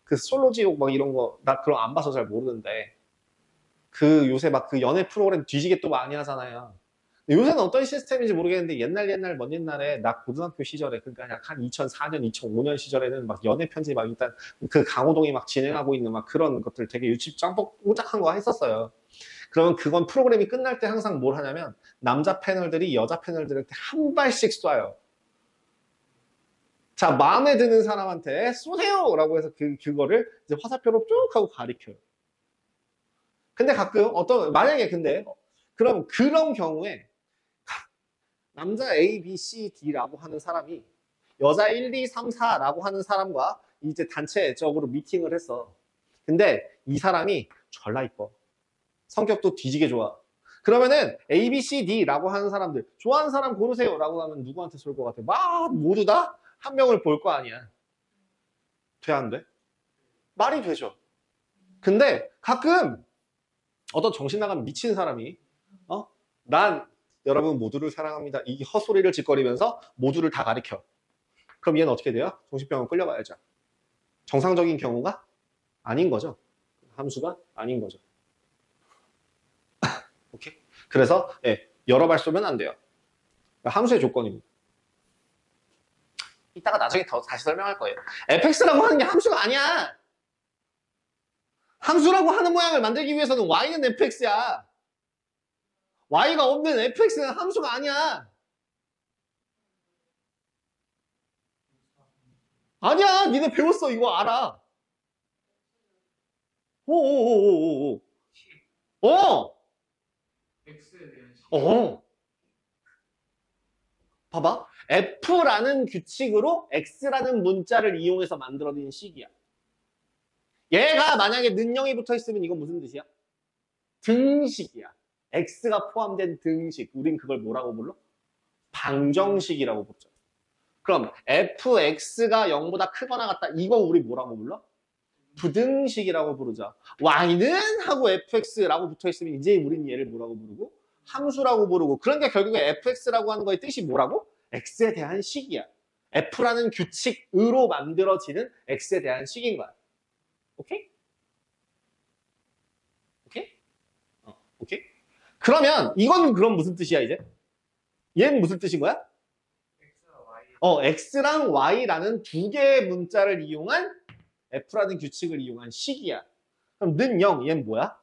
그 솔로지옥 막 이런 거 나 그런 안 봐서 잘 모르는데 그 요새 막 그 연애 프로그램 뒤지게 또 많이 하잖아요. 요새는 어떤 시스템인지 모르겠는데 먼 옛날에 나 고등학교 시절에 그러니까 약 한 2004년, 2005년 시절에는 막 연애 편지 막 일단 그 강호동이 막 진행하고 있는 막 그런 것들 되게 유치 짱뽕짝한 거 했었어요. 그러면 그건 프로그램이 끝날 때 항상 뭘 하냐면 남자 패널들이 여자 패널들한테 한 발씩 쏴요. 자, 마음에 드는 사람한테 쏘세요! 라고 해서 그거를 이제 화살표로 쭉 하고 가리켜요. 근데 가끔 만약에 그럼 그런 경우에 남자 A, B, C, D라고 하는 사람이 여자 1, 2, 3, 4라고 하는 사람과 이제 단체적으로 미팅을 했어. 근데 이 사람이 졸라 이뻐. 성격도 뒤지게 좋아. 그러면은 A, B, C, D라고 하는 사람들 좋아하는 사람 고르세요 라고 하면 누구한테 쏠 것 같아? 막 모두 다 한 명을 볼 거 아니야. 돼, 안 돼? 말이 되죠. 근데 가끔 어떤 정신 나간 미친 사람이 난 여러분 모두를 사랑합니다. 이 헛소리를 짓거리면서 모두를 다 가리켜. 그럼 얘는 어떻게 돼요? 정신병원 끌려가야죠. 정상적인 경우가 아닌 거죠. 함수가 아닌 거죠. 오케이? 그래서 여러 발 쏘면 안 돼요. 함수의 조건입니다. 이따가 나중에 다시 설명할 거예요. fx라고 하는 게 함수가 아니야. 함수라고 하는 모양을 만들기 위해서는 y는 fx야. y가 없는 fx는 함수가 아니야. 아니야, 니네 배웠어. 이거 알아. 오오오오오. X에 대한 식. 봐봐. F라는 규칙으로 X라는 문자를 이용해서 만들어진 식이야. 얘가 만약에 는영이 붙어 있으면 이건 무슨 뜻이야? 등식이야. X가 포함된 등식. 우린 그걸 뭐라고 불러? 방정식이라고 부르죠. 그럼 fx가 0보다 크거나 같다. 이거 우리 뭐라고 불러? 부등식이라고 부르죠. y는 하고 fx라고 붙어있으면 이제 우리는 얘를 뭐라고 부르고? 함수라고 부르고. 그러니까 결국에 fx라고 하는 거의 뜻이 뭐라고? x에 대한 식이야. f라는 규칙으로 만들어지는 x에 대한 식인 거야. 오케이? 오케이? 오케이? 그러면 이건 그럼 무슨 뜻이야 이제? 얘는 무슨 뜻인 거야? X와 Y. x랑 y라는 두 개의 문자를 이용한 f라는 규칙을 이용한 식이야. 그럼 는 0, 얘는 뭐야?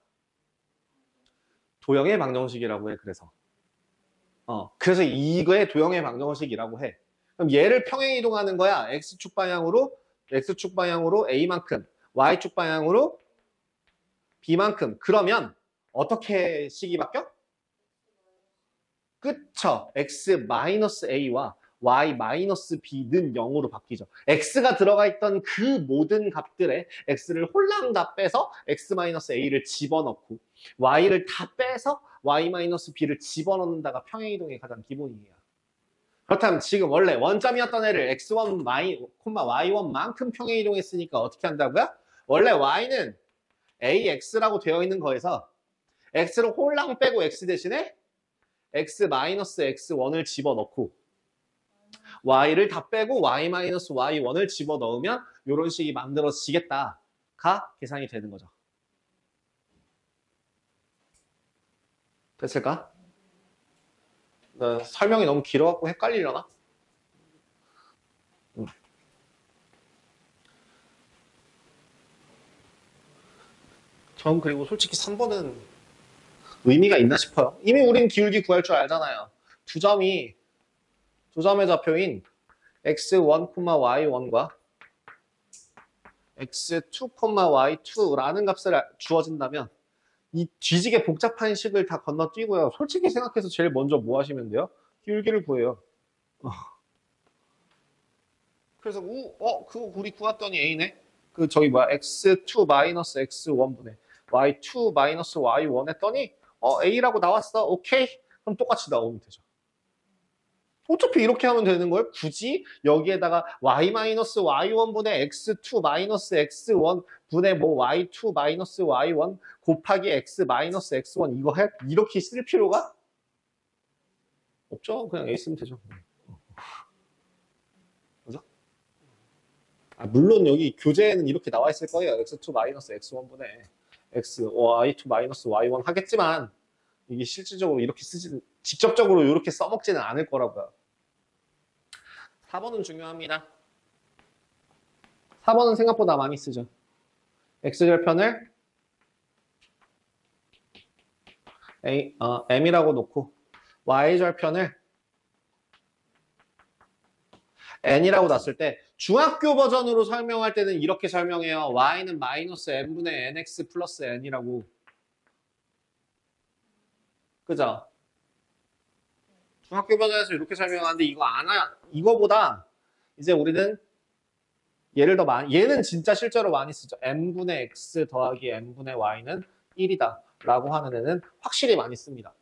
도형의 방정식이라고 해, 그래서. 그래서 이거의 도형의 방정식이라고 해. 그럼 얘를 평행 이동하는 거야. x축 방향으로 a만큼, y축 방향으로 b만큼. 그러면 어떻게 식이 바뀌어? 그쵸. x-a와 y-b는 0으로 바뀌죠. x가 들어가 있던 그 모든 값들에 x를 홀랑 다 빼서 x-a를 집어넣고 y를 다 빼서 y-b를 집어넣는다가 평행이동의 가장 기본이에요. 그렇다면 지금 원래 원점이었던 애를 x1, y1만큼 평행이동했으니까 어떻게 한다고요? 원래 y는 ax라고 되어 있는 거에서 x를 홀랑 빼고 x 대신에 x-x1을 집어넣고 y를 다 빼고 y-y1을 집어넣으면 이런 식이 만들어지겠다가 계산이 되는 거죠. 됐을까? 설명이 너무 길어갖고 헷갈리려나? 전 그리고 솔직히 3번은 의미가 있나 싶어요. 이미 우린 기울기 구할 줄 알잖아요. 두 점의 좌표인 x1, y1과 x2, y2라는 값을 주어진다면 이 뒤지게 복잡한 식을 다 건너뛰고요. 솔직히 생각해서 제일 먼저 뭐 하시면 돼요? 기울기를 구해요. 그래서 그거 우리 구했더니 A네? x2 마이너스 x1분의 y2 마이너스 y1 했더니 A라고 나왔어. 오케이. 그럼 똑같이 나오면 되죠. 어차피 이렇게 하면 되는 걸 굳이 여기에다가 y-y1분의 x2 x1분의 y2 y1 곱하기 x-x1 이렇게 쓸 필요가 없죠. 그냥 A 쓰면 되죠. 그죠? 물론 여기 교재에는 이렇게 나와 있을 거예요. x2 x1분의 y2 y1 하겠지만 이게 실질적으로 이렇게 직접적으로 이렇게 써먹지는 않을 거라고요. 4번은 중요합니다. 4번은 생각보다 많이 쓰죠. x절편을 m이라고 놓고 y절편을 n이라고 놨을 때 중학교 버전으로 설명할 때는 이렇게 설명해요. y는 마이너스 n분의 nx 플러스 n이라고. 그죠? 중학교 버전에서 이렇게 설명하는데 이거보다 이제 우리는 얘는 진짜 실제로 많이 쓰죠. n분의 x 더하기 n분의 y는 1이다 라고 하는 애는 확실히 많이 씁니다.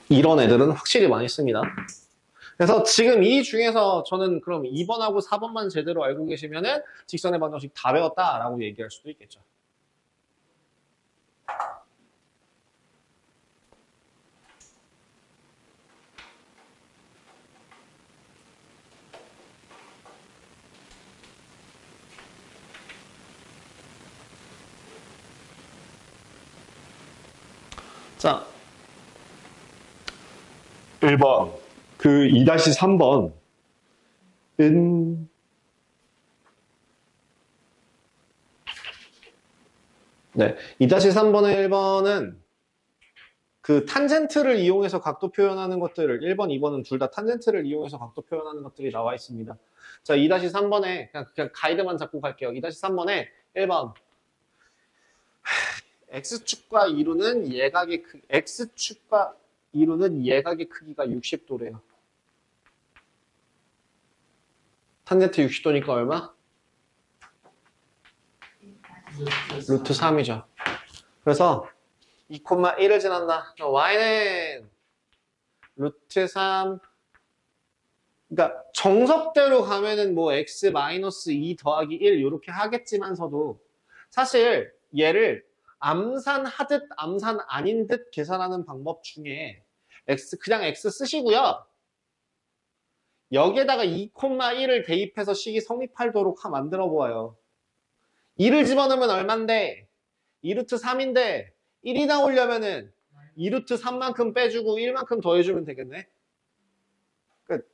이런 애들은 확실히 많이 씁니다. 그래서 지금 이 중에서 저는 그럼 2번하고 4번만 제대로 알고 계시면은 직선의 방정식 다 배웠다라고 얘기할 수도 있겠죠. 자, 1번. 그 2-3번은 네, 2-3번의 1번은 그 탄젠트를 이용해서 각도 표현하는 것들을 1번, 2번은 둘 다 탄젠트를 이용해서 각도 표현하는 것들이 나와 있습니다. 자, 2-3번에 그냥 가이드만 잡고 갈게요. 2-3번에 1번 X축과 이루는 X축과 이루는 예각의 크기가 60도래요. 탄젠트 60도니까 얼마? 루트 3이죠. 그래서 2,1을 지난다. y는 루트 3. 그러니까 정석대로 가면은 뭐 x 마이너스 2 더하기 1 이렇게 하겠지만서도 사실 얘를 암산하듯 암산 아닌 듯 계산하는 방법 중에 그냥 x 쓰시고요. 여기에다가 2,1을 대입해서 식이 성립하도록 만들어 보아요. 2를 집어넣으면 얼만데 2루트 3인데 1이 나오려면은 2루트 3만큼 빼주고 1만큼 더해주면 되겠네. 끝.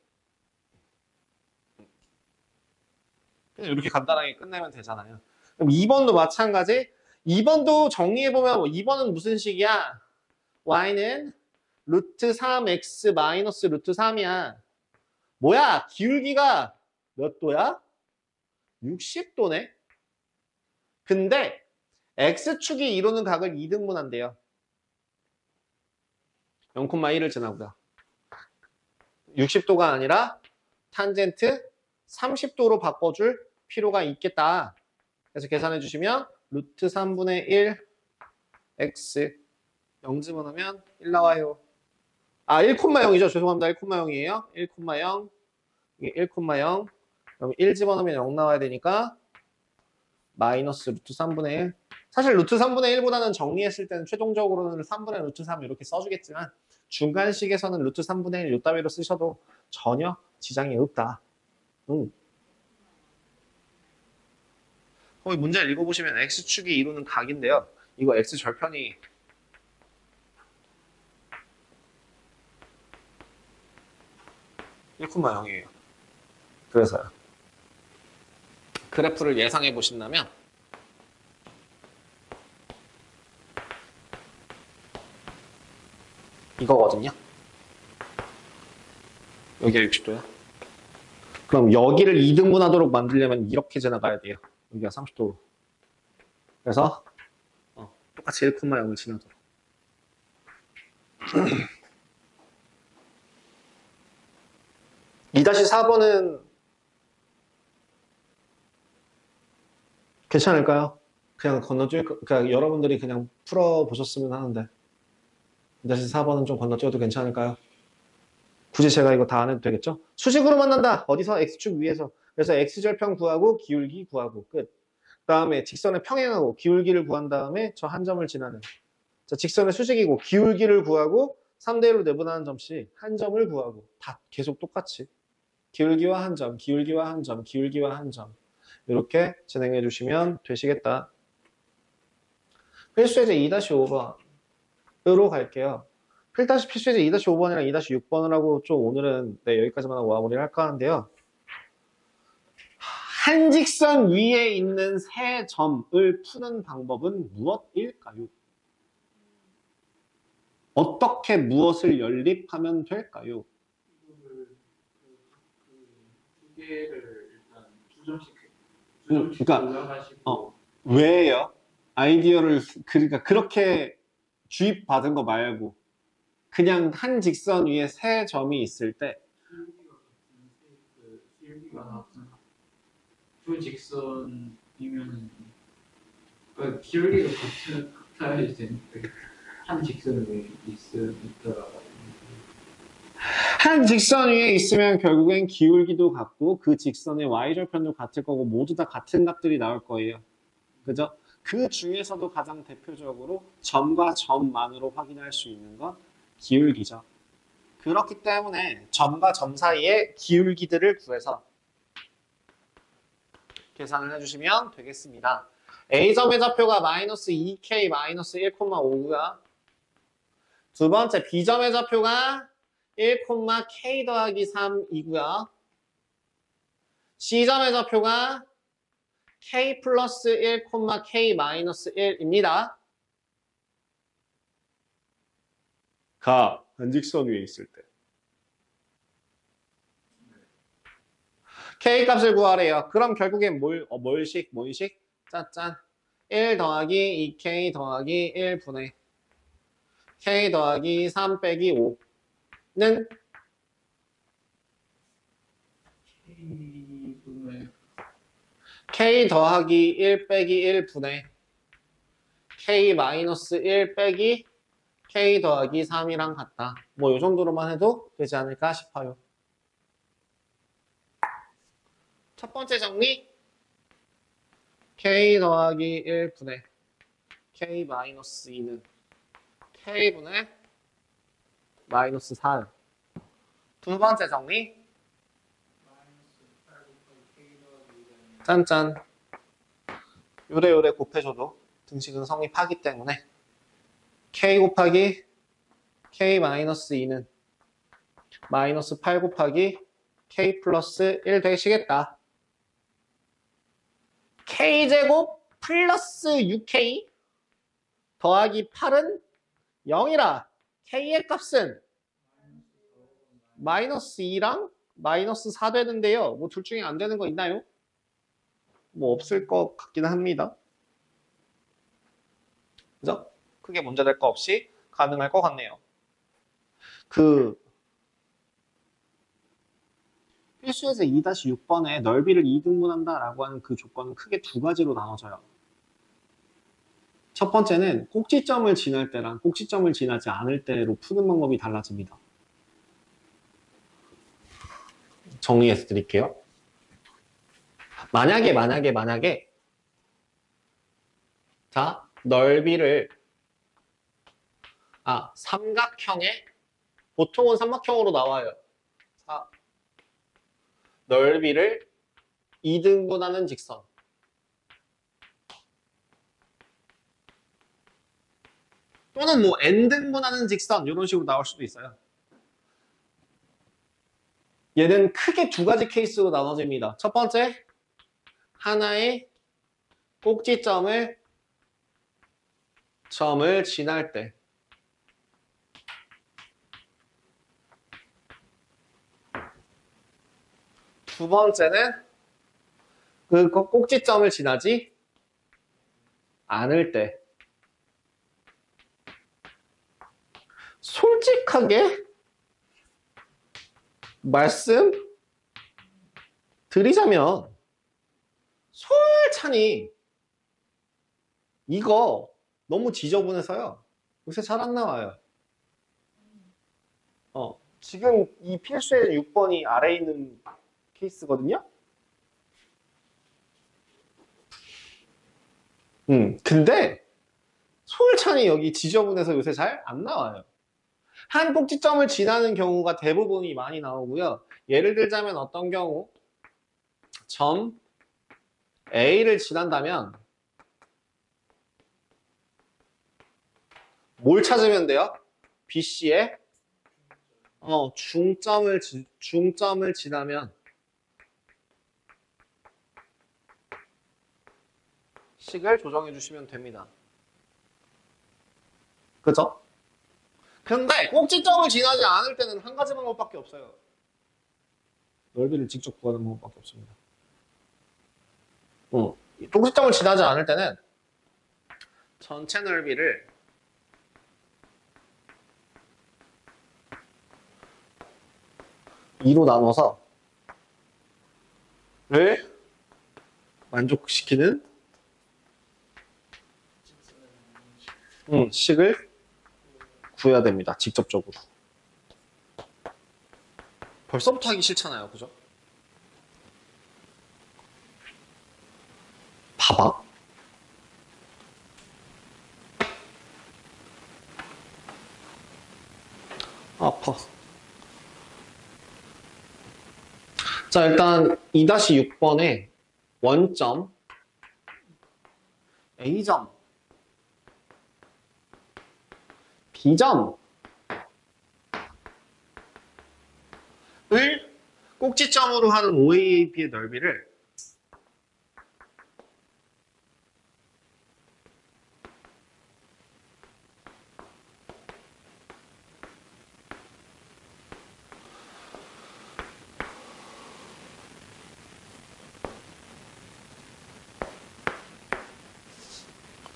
그냥 이렇게 간단하게 끝내면 되잖아요. 그럼 2번도 마찬가지. 2번도 정리해보면 2번은 무슨 식이야? y는 루트 3x 마이너스 루트 3이야. 뭐야? 기울기가 몇 도야? 60도네? 근데 x축이 이루는 각을 2등분한대요. 0,1을 지나고요. 60도가 아니라 탄젠트 30도로 바꿔줄 필요가 있겠다. 그래서 계산해 주시면 루트 3분의 1 x 0 집어넣으면 1 나와요. 1,0이죠. 죄송합니다. 1,0이에요. 1,0 이게 1,0 그럼 1 집어넣으면 0 나와야 되니까 마이너스 루트 3분의 1. 사실 루트 3분의 1보다는 정리했을 때는 최종적으로는 3분의 루트 3 이렇게 써주겠지만 중간식에서는 루트 3분의 1 요따위로 쓰셔도 전혀 지장이 없다. 거기 문제를 읽어보시면 x축이 이루는 각인데요. 이거 x절편이 1,0이에요. 그래서요. 그래프를 예상해 보신다면 이거거든요. 여기가 60도야. 그럼 여기를 2등분하도록 만들려면 이렇게 지나가야 돼요. 여기가 30도로. 그래서 똑같이 1,0을 지나도록. 2-4번은 괜찮을까요? 그냥 그냥 여러분들이 그냥 풀어보셨으면 하는데 2-4번은 좀 건너뛰어도 괜찮을까요? 굳이 제가 이거 다 안 해도 되겠죠? 수식으로 만난다. 어디서? x축 위에서. 그래서 x절편 구하고 기울기 구하고 끝. 다음에 직선의 평행하고 기울기를 구한 다음에 저 한 점을 지나는. 자, 직선의 수식이고 기울기를 구하고 3대1로 내분하는 점씩 한 점을 구하고 다 계속 똑같이 기울기와 한 점, 기울기와 한 점, 기울기와 한 점 이렇게 진행해 주시면 되시겠다. 필수예제 2-5번으로 갈게요. 필수예제 2-5번이랑 2-6번을 하고 좀 오늘은 여기까지만 하고 마무리를 할까 하는데요. 한 직선 위에 있는 세 점을 푸는 방법은 무엇일까요? 어떻게 무엇을 연립하면 될까요? 두 개를 일단 두 점씩 그러니까 올라가시고 왜요? 아이디어를 그러니까 그렇게 주입받은 거 말고 그냥 한 직선 위에 세 점이 있을 때 기울기가 같은 두 직선이면은 그러니까 기울기가 같아야 되는데 한 직선 위에 있더라. 한 직선 위에 있으면 결국엔 기울기도 같고 그 직선의 y절편도 같을 거고 모두 다 같은 값들이 나올 거예요. 그죠? 그 중에서도 가장 대표적으로 점과 점만으로 확인할 수 있는 건 기울기죠. 그렇기 때문에 점과 점 사이의 기울기들을 구해서 계산을 해주시면 되겠습니다. A점의 좌표가 마이너스 2k 마이너스 1,5고요. 두 번째 B점의 좌표가 1,k 더하기 3이고요. C점의 좌표가 k 플러스 1,k 마이너스 1입니다. 한직선 위에 있을 때. k 값을 구하래요. 그럼 결국엔 뭘식? 짠짠. 1 더하기 2k 더하기 1분의 k 더하기 3 빼기 5는 k 더하기 1 빼기 1분의 k 마이너스 1 빼기 k 더하기 3이랑 같다. 뭐 이 정도로만 해도 되지 않을까 싶어요. 첫 번째 정리. k 더하기 1분의 k 마이너스 2는 k분의 마이너스 4. 두 번째 정리. 짠짠. 요래요래 곱해줘도 등식은 성립하기 때문에 k 곱하기 k 마이너스 2는 마이너스 8 곱하기 k 플러스 1 되시겠다. k제곱 플러스 6k 더하기 8은 0이라 k의 값은 마이너스 2랑 마이너스 4 되는데요. 뭐 둘 중에 안 되는 거 있나요? 뭐 없을 것 같긴 합니다. 그죠? 크게 문제될 거 없이 가능할 것 같네요. 필수에서 2-6번에 넓이를 2등분한다 라고 하는 그 조건은 크게 두 가지로 나눠져요. 첫 번째는 꼭지점을 지날 때랑 꼭지점을 지나지 않을 때로 푸는 방법이 달라집니다. 정리해서 드릴게요. 만약에 자, 넓이를 삼각형에 보통은 삼각형으로 나와요. 넓이를 2등분하는 직선. 또는 뭐 n등분하는 직선 이런 식으로 나올 수도 있어요. 얘는 크게 두 가지 케이스로 나눠집니다. 첫 번째, 하나의 꼭지점을 지날 때. 두 번째는 그 꼭지점을 지나지 않을 때. 솔직하게 말씀 드리자면 솔찬히 이거 너무 지저분해서요. 요새 잘 안 나와요. 지금 이 필수의 6번이 아래에 있는 케이스거든요. 근데 솔찬히 여기 지저분해서 요새 잘 안 나와요. 한 꼭지점을 지나는 경우가 대부분이 많이 나오고요. 예를 들자면 어떤 경우 점 A를 지난다면 뭘 찾으면 돼요? BC의 중점을 지나면 식을 조정해 주시면 됩니다. 그죠? 근데 꼭지점을 지나지 않을 때는 한 가지 방법밖에 없어요. 넓이를 직접 구하는 방법밖에 없습니다. 꼭지점을 지나지 않을 때는 전체 넓이를 (2로) 나눠서 를 만족시키는 식을 구해야 됩니다. 직접적으로. 벌써부터 하기 싫잖아요. 그죠? 봐봐. 아파. 자, 일단 2-6번에 원점 A점 B점을 꼭지점으로 하는 OAAB의 넓이를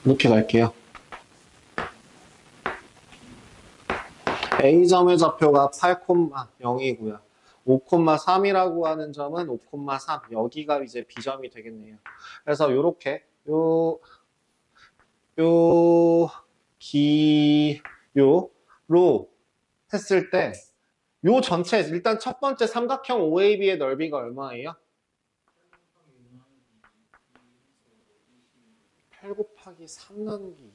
이렇게 갈게요. A점의 좌표가 8,0이고요. 5,3이라고 하는 점은 5,3 여기가 이제 B점이 되겠네요. 그래서 요렇게 요로 했을 때 요 전체 일단 첫 번째 삼각형 OAB의 넓이가 얼마예요? 8 곱하기 3 나누기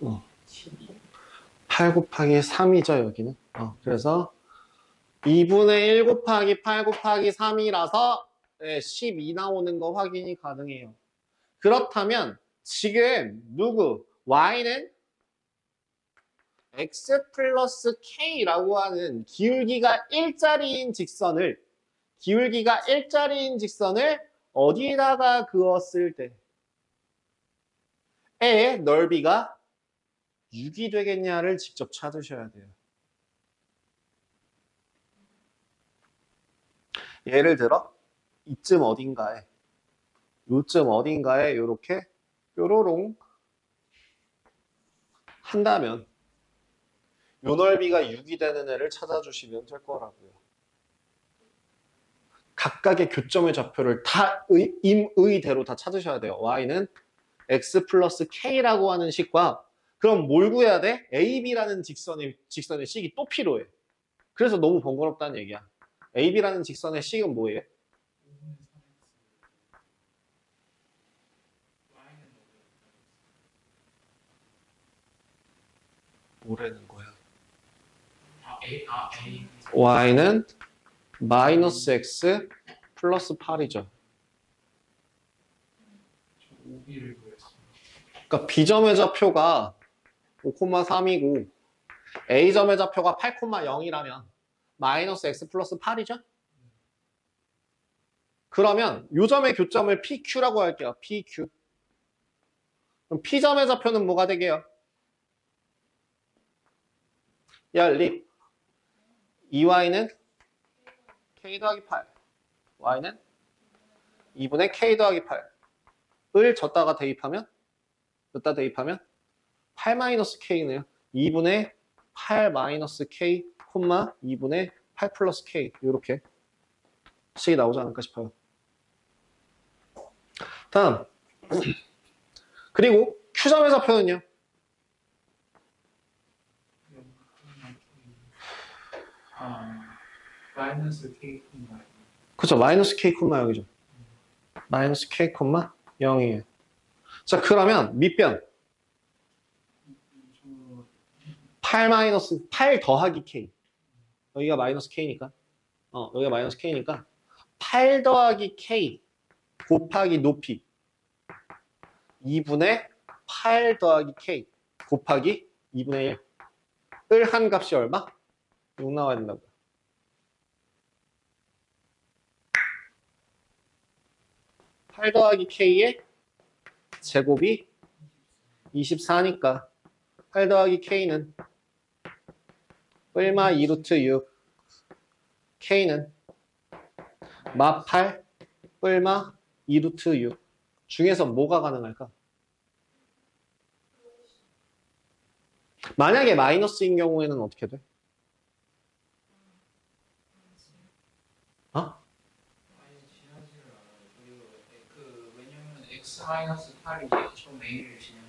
2. 8 곱하기 3이죠, 여기는. 그래서 2분의 1 곱하기 8 곱하기 3이라서 12 나오는 거 확인이 가능해요. 그렇다면 지금 누구? y는 x 플러스 k라고 하는 기울기가 1짜리인 직선을 어디에다가 그었을 때의 넓이가 6이 되겠냐를 직접 찾으셔야 돼요. 예를 들어 요쯤 어딘가에 요렇게 뾰로롱 한다면 요 넓이가 6이 되는 애를 찾아주시면 될 거라고요. 각각의 교점의 좌표를 다 임의대로 다 찾으셔야 돼요. y는 x 플러스 k라고 하는 식과 그럼 뭘 구해야 돼? AB라는 직선의 식이 또 필요해. 그래서 너무 번거롭다는 얘기야. AB라는 직선의 식은 뭐예요? 뭐라는 거야? y는 마이너스 x 플러스 8이죠. 그러니까 B점의 좌표가 5,3이고 A점의 좌표가 8,0이라면 마이너스 x 플러스 8이죠? 그러면 요 점의 교점을 PQ라고 할게요. PQ. 그럼 P점의 좌표는 뭐가 되게요? 연립. 2y는 k 더하기 8. y는 2분의 k 더하기 8을 줬다 대입하면 8 마이너스 k네요. 2분의 8 마이너스 k, 2분의 8 플러스 k 이렇게 식이 나오지 않을까 싶어요. 다음 그리고 Q점의 좌표는요? 마이너스 k 콤마. 그렇죠. 마이너스 k, 0이죠. 마이너스 k, 0이에요. 자, 그러면 밑변 8 더하기 k. 여기가 마이너스 k니까. 여기가 마이너스 k니까 8 더하기 k 곱하기 높이 2분의 8 더하기 k 곱하기 2분의 1을 한 값이 얼마? 6 나와야 된다고요. (8 더하기 k의) 제곱이 24니까 8 더하기 k는 뿔마 2루트 6 k는 마 8 뿔마 2루트 6 중에서 뭐가 가능할까? 만약에 마이너스인 경우에는 어떻게 돼? 왜냐면 x-8이 좀 a를 지나는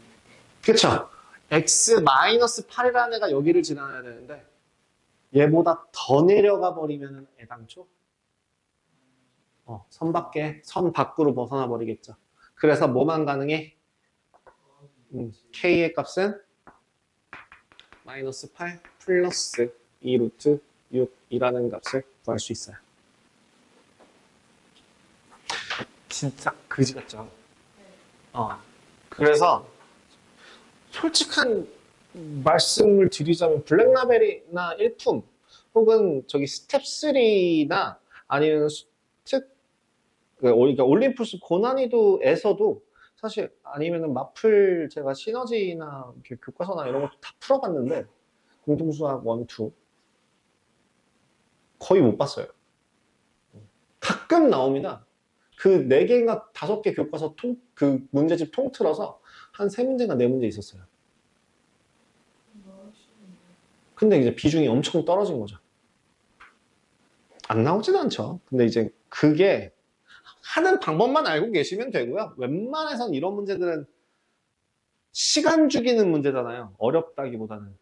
그쵸? x-8이라는 애가 여기를 지나야 되는데 얘보다 더 내려가 버리면 애당초 선 밖으로 벗어나 버리겠죠. 그래서 뭐만 가능해? k의 값은 마이너스 8 플러스 2루트 6이라는 값을 구할 수 있어요. 진짜 그지 같죠? 그래서 솔직한 말씀을 드리자면 블랙라벨이나 일품 혹은 저기 스텝 3나 아니면 그러니까 올림푸스 고난이도에서도 사실 아니면은 마플 제가 시너지나 교과서나 이런 것도 다 풀어봤는데 공통수학 1, 2 거의 못 봤어요. 가끔 나옵니다. 그 4개인가 5개 교과서 그 문제집 통틀어서 한 3문제나 4문제 있었어요. 근데 이제 비중이 엄청 떨어진 거죠. 안 나오진 않죠. 근데 이제 그게 하는 방법만 알고 계시면 되고요. 웬만해선 이런 문제들은 시간 죽이는 문제잖아요. 어렵다기보다는.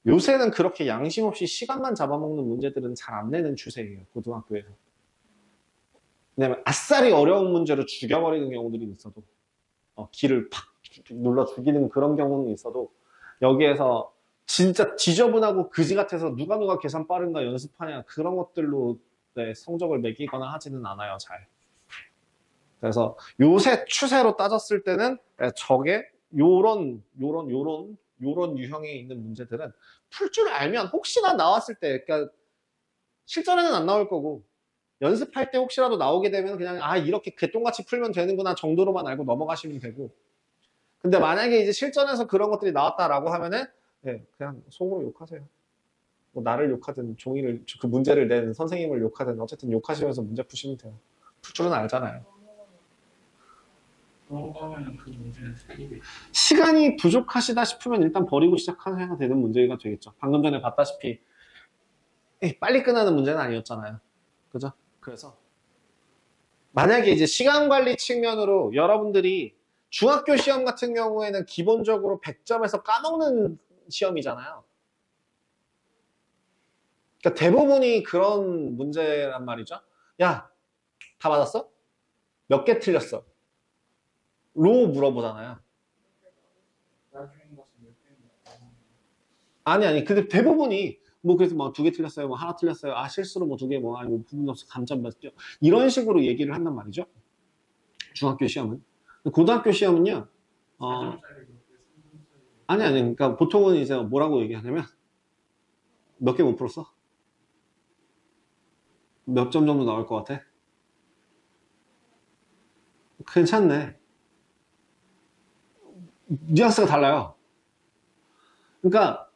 요새는 그렇게 양심 없이 시간만 잡아먹는 문제들은 잘 안 내는 추세예요. 고등학교에서. 왜냐면 아싸리 어려운 문제로 죽여버리는 경우들이 있어도 길을 팍 눌러 죽이는 그런 경우는 있어도 여기에서 진짜 지저분하고 그지 같아서 누가 계산 빠른가 연습하냐 그런 것들로 네, 성적을 매기거나 하지는 않아요. 잘. 그래서 요새 추세로 따졌을 때는 저게 요런 유형에 있는 문제들은 풀 줄 알면 혹시나 나왔을 때 그러니까 실전에는 안 나올 거고 연습할 때 혹시라도 나오게 되면 그냥 아 이렇게 개똥같이 풀면 되는구나 정도로만 알고 넘어가시면 되고 근데 만약에 이제 실전에서 그런 것들이 나왔다라고 하면은 네, 그냥 속으로 욕하세요. 뭐 나를 욕하든 종이를 그 문제를 낸 선생님을 욕하든 어쨌든 욕하시면서 문제 푸시면 돼요. 풀 줄은 알잖아요. 넘어가면 그 문제는 틀리겠죠. 시간이 부족하시다 싶으면 일단 버리고 시작해야 되는 문제가 되겠죠. 방금 전에 봤다시피 빨리 끝나는 문제는 아니었잖아요. 그죠? 그래서 만약에 이제 시간 관리 측면으로 여러분들이 중학교 시험 같은 경우에는 기본적으로 100점에서 까먹는 시험이잖아요. 그러니까 대부분이 그런 문제란 말이죠. 야, 다 맞았어? 몇 개 틀렸어? 로 물어보잖아요. 나중에 가서 몇 개는 아니. 근데 대부분이 뭐 그래서 뭐 2개 틀렸어요, 뭐 하나 틀렸어요, 아 실수로 뭐 2개 뭐 아니 뭐 부분 없어 감점 몇 점 이런 식으로 얘기를 한단 말이죠. 중학교 시험은. 고등학교 시험은요. 4점짜리 몇 개, 3점짜리 아니. 그러니까 보통은 이제 뭐라고 얘기하냐면 몇 개 못 풀었어? 몇 점 정도 나올 것 같아? 괜찮네. 뉘앙스가 달라요. 그러니까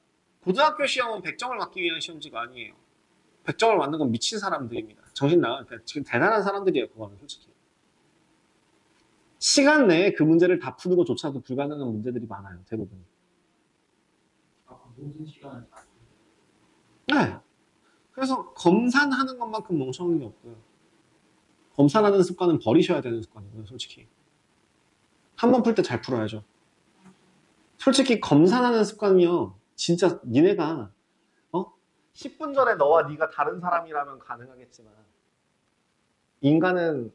고등학교 시험은 100점을 맞기 위한 시험지가 아니에요. 100점을 맞는 건 미친 사람들입니다. 정신 나가. 그러니까 지금 대단한 사람들이에요. 그거는 솔직히. 시간 내에 그 문제를 다 푸는 것조차도 불가능한 문제들이 많아요. 대부분. 모든 시간을 다 네. 그래서 검산하는 것만큼 멍청한 게 없고요. 검산하는 습관은 버리셔야 되는 습관이고요. 솔직히. 한 번 풀 때 잘 풀어야죠. 솔직히 검산하는 습관이요. 진짜 니네가 10분 전에 너와 네가 다른 사람이라면 가능하겠지만 인간은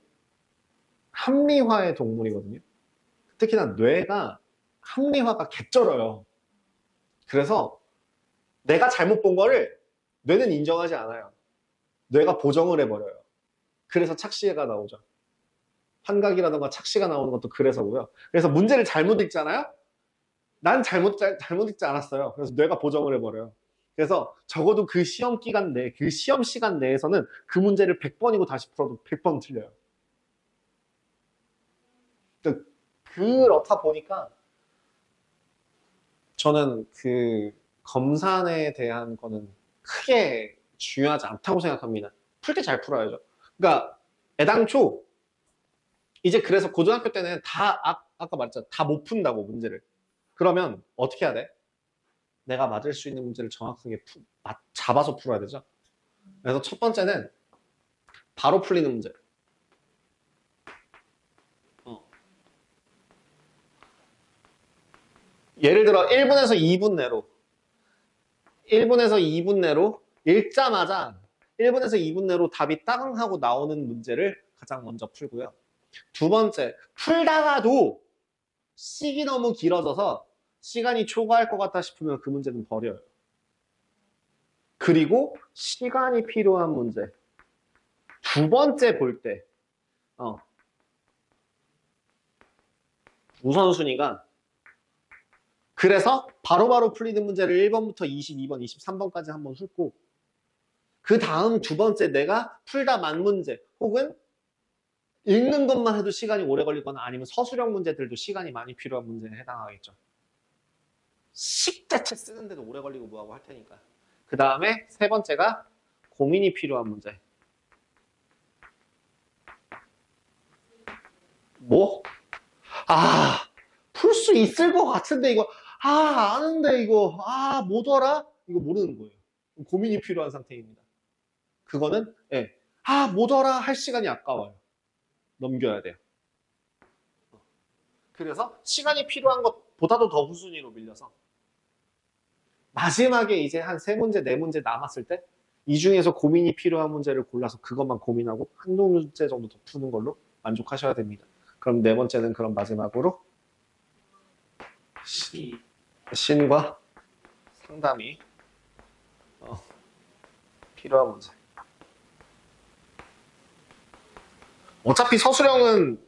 합리화의 동물이거든요. 특히나 뇌가 합리화가 개쩔어요. 그래서 내가 잘못 본 거를 뇌는 인정하지 않아요. 뇌가 보정을 해버려요. 그래서 착시가 나오죠. 환각이라던가 착시가 나오는 것도 그래서고요. 그래서 문제를 잘못 읽잖아요. 난 잘못 읽지 않았어요. 그래서 뇌가 보정을 해버려요. 그래서 적어도 그 시험 기간 내, 그 시험 시간 내에서는 그 문제를 100번이고 다시 풀어도 100번 틀려요. 그렇다 보니까 저는 그 검산에 대한 거는 크게 중요하지 않다고 생각합니다. 풀 때 잘 풀어야죠. 그러니까 애당초 이제 그래서 고등학교 때는 아까 말했잖아. 다 못 푼다고 문제를. 그러면 어떻게 해야 돼? 내가 맞을 수 있는 문제를 정확하게 잡아서 풀어야 되죠. 그래서 첫 번째는 바로 풀리는 문제. 예를 들어 1분에서 2분 내로 1분에서 2분 내로 읽자마자 1분에서 2분 내로 답이 따릉 하고 나오는 문제를 가장 먼저 풀고요. 두 번째, 풀다가도 식이 너무 길어져서 시간이 초과할 것 같다 싶으면 그 문제는 버려요. 그리고 시간이 필요한 문제. 두 번째 볼 때, 우선순위가 그래서 바로바로 풀리는 문제를 1번부터 22번, 23번까지 한번 훑고 그 다음 두 번째 내가 풀다 만 문제 혹은 읽는 것만 해도 시간이 오래 걸리거나 아니면 서술형 문제들도 시간이 많이 필요한 문제에 해당하겠죠. 식자체 쓰는데도 오래 걸리고 뭐하고 할 테니까. 그 다음에 세 번째가 고민이 필요한 문제. 뭐? 풀 수 있을 것 같은데 이거 아는데 이거, 뭐더라? 이거 모르는 거예요. 고민이 필요한 상태입니다. 그거는, 예. 뭐더라? 할 시간이 아까워요. 넘겨야 돼요. 그래서 시간이 필요한 것보다도 더 후순위로 밀려서 마지막에 이제 한 3문제, 4문제 남았을 때 이 중에서 고민이 필요한 문제를 골라서 그것만 고민하고 한두 문제 정도 더 푸는 걸로 만족하셔야 됩니다. 그럼 4번째는 그럼 마지막으로 신과 상담이 필요한 문제. 어차피 서술형을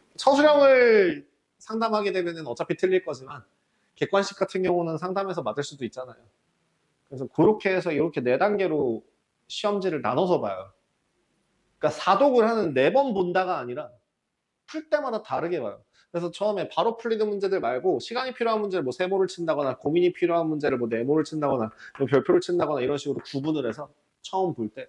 상담하게 되면 어차피 틀릴 거지만 객관식 같은 경우는 상담에서 맞을 수도 있잖아요. 그래서 그렇게 해서 이렇게 4단계로 시험지를 나눠서 봐요. 그러니까 사독을 하는 4번 본다가 아니라 풀 때마다 다르게 봐요. 그래서 처음에 바로 풀리는 문제들 말고 시간이 필요한 문제를 뭐 세모를 친다거나 고민이 필요한 문제를 뭐 네모를 친다거나 뭐 별표를 친다거나 이런 식으로 구분을 해서 처음 볼 때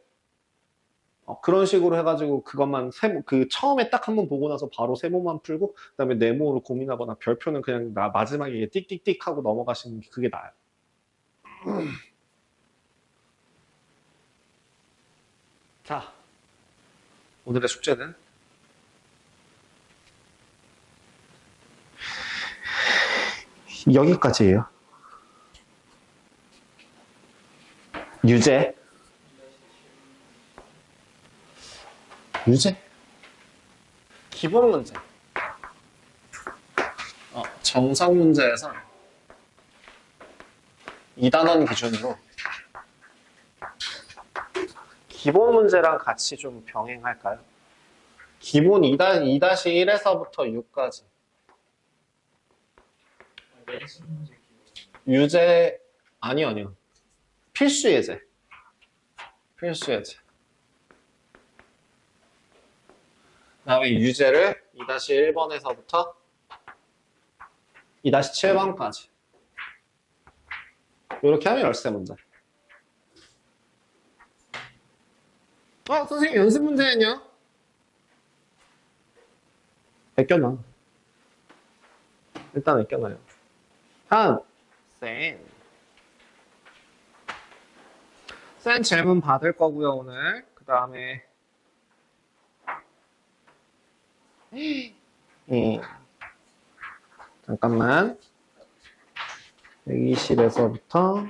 그런 식으로 해가지고 그것만 그 처음에 딱 한번 보고 나서 바로 세모만 풀고 그다음에 네모로 고민하거나 별표는 그냥 마지막에 띡띡띡 하고 넘어가시는 게 그게 나아요. 자, 오늘의 숙제는 여기까지예요. 유제. 기본 문제. 정석 문제에서 2단원 기준으로 기본 문제랑 같이 좀 병행할까요? 기본 2-1에서부터 6까지. 유제, 아니요. 필수 예제. 그다음에 유제를 2-1번에서부터 2-7번까지. 이렇게 하면 13문제. 선생님 연습 문제는요? 애껴놔. 일단 애껴놔요. 센 질문 받을 거고요, 오늘. 그 다음에 잠깐만. 120에서부터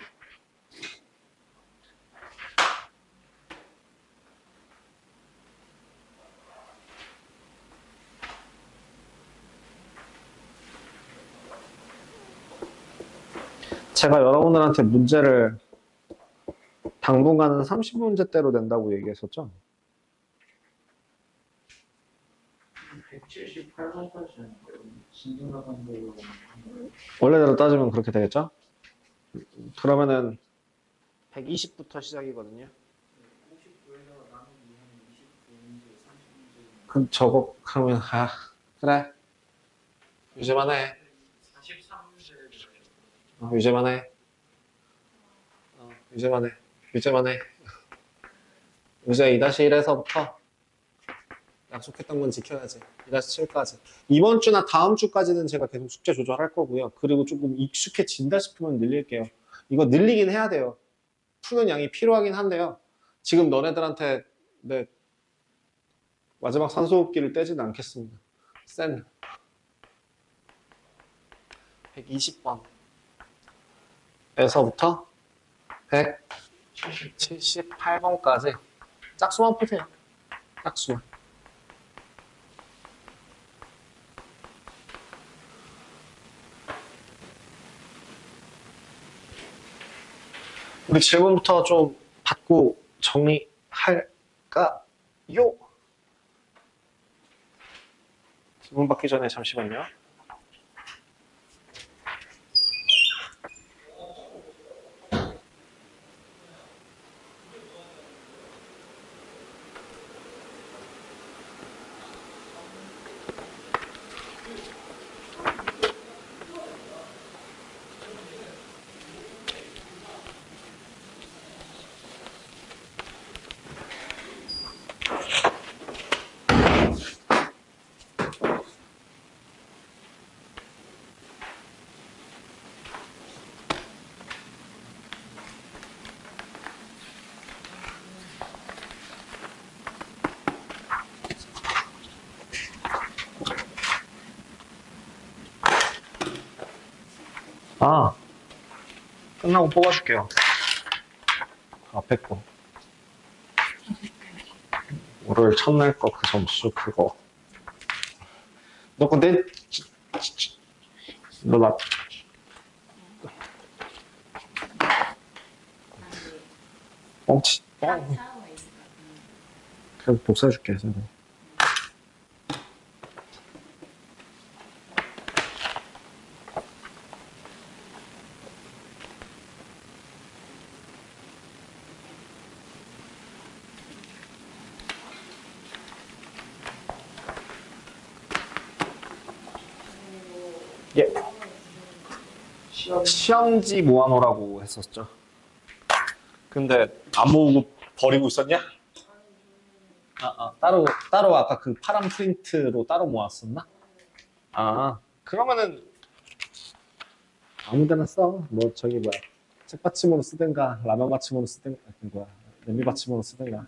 제가 여러분들한테 문제를 당분간은 30문제대로 낸다고 얘기했었죠? 178번까지 신중하던 걸로 원래대로 따지면 그렇게 되겠죠? 그러면은 120부터 시작이거든요. 59에다가 나누기 한 29문제, 30문제 그럼 저거 하면 그래 유제만 해. 43문제를 유제만 해. 유제만 해. 유제 2-1에서부터 약속했던 건 지켜야지. 2-7까지. 이번 주나 다음 주까지는 제가 계속 숙제 조절할 거고요. 그리고 조금 익숙해진다 싶으면 늘릴게요. 이거 늘리긴 해야 돼요. 푸는 양이 필요하긴 한데요. 지금 너네들한테 마지막 산소호흡기를 떼지는 않겠습니다. 센 120번 에서부터 178번까지 짝수만 푸세요. 짝수만. 우리 질문부터 좀 받고 정리할까요? 질문 받기 전에 잠시만요. 아, 끝나고 뽑아줄게요. 앞에 거. 월요일 첫날 거 그 점수 그거. 너 근데 너 나 뻥치. 그래서 복사해줄게. 선생님. 예. 시험지 모아놓으라고 했었죠. 근데 안 모으고 버리고 있었냐? 따로 아까 그 파란 프린트로 따로 모았었나? 아, 그러면은 아무 데나 써. 뭐 저기 뭐야. 책받침으로 쓰든가 라면 받침으로 쓰든가 뭐야. 냄비 받침으로 쓰든가.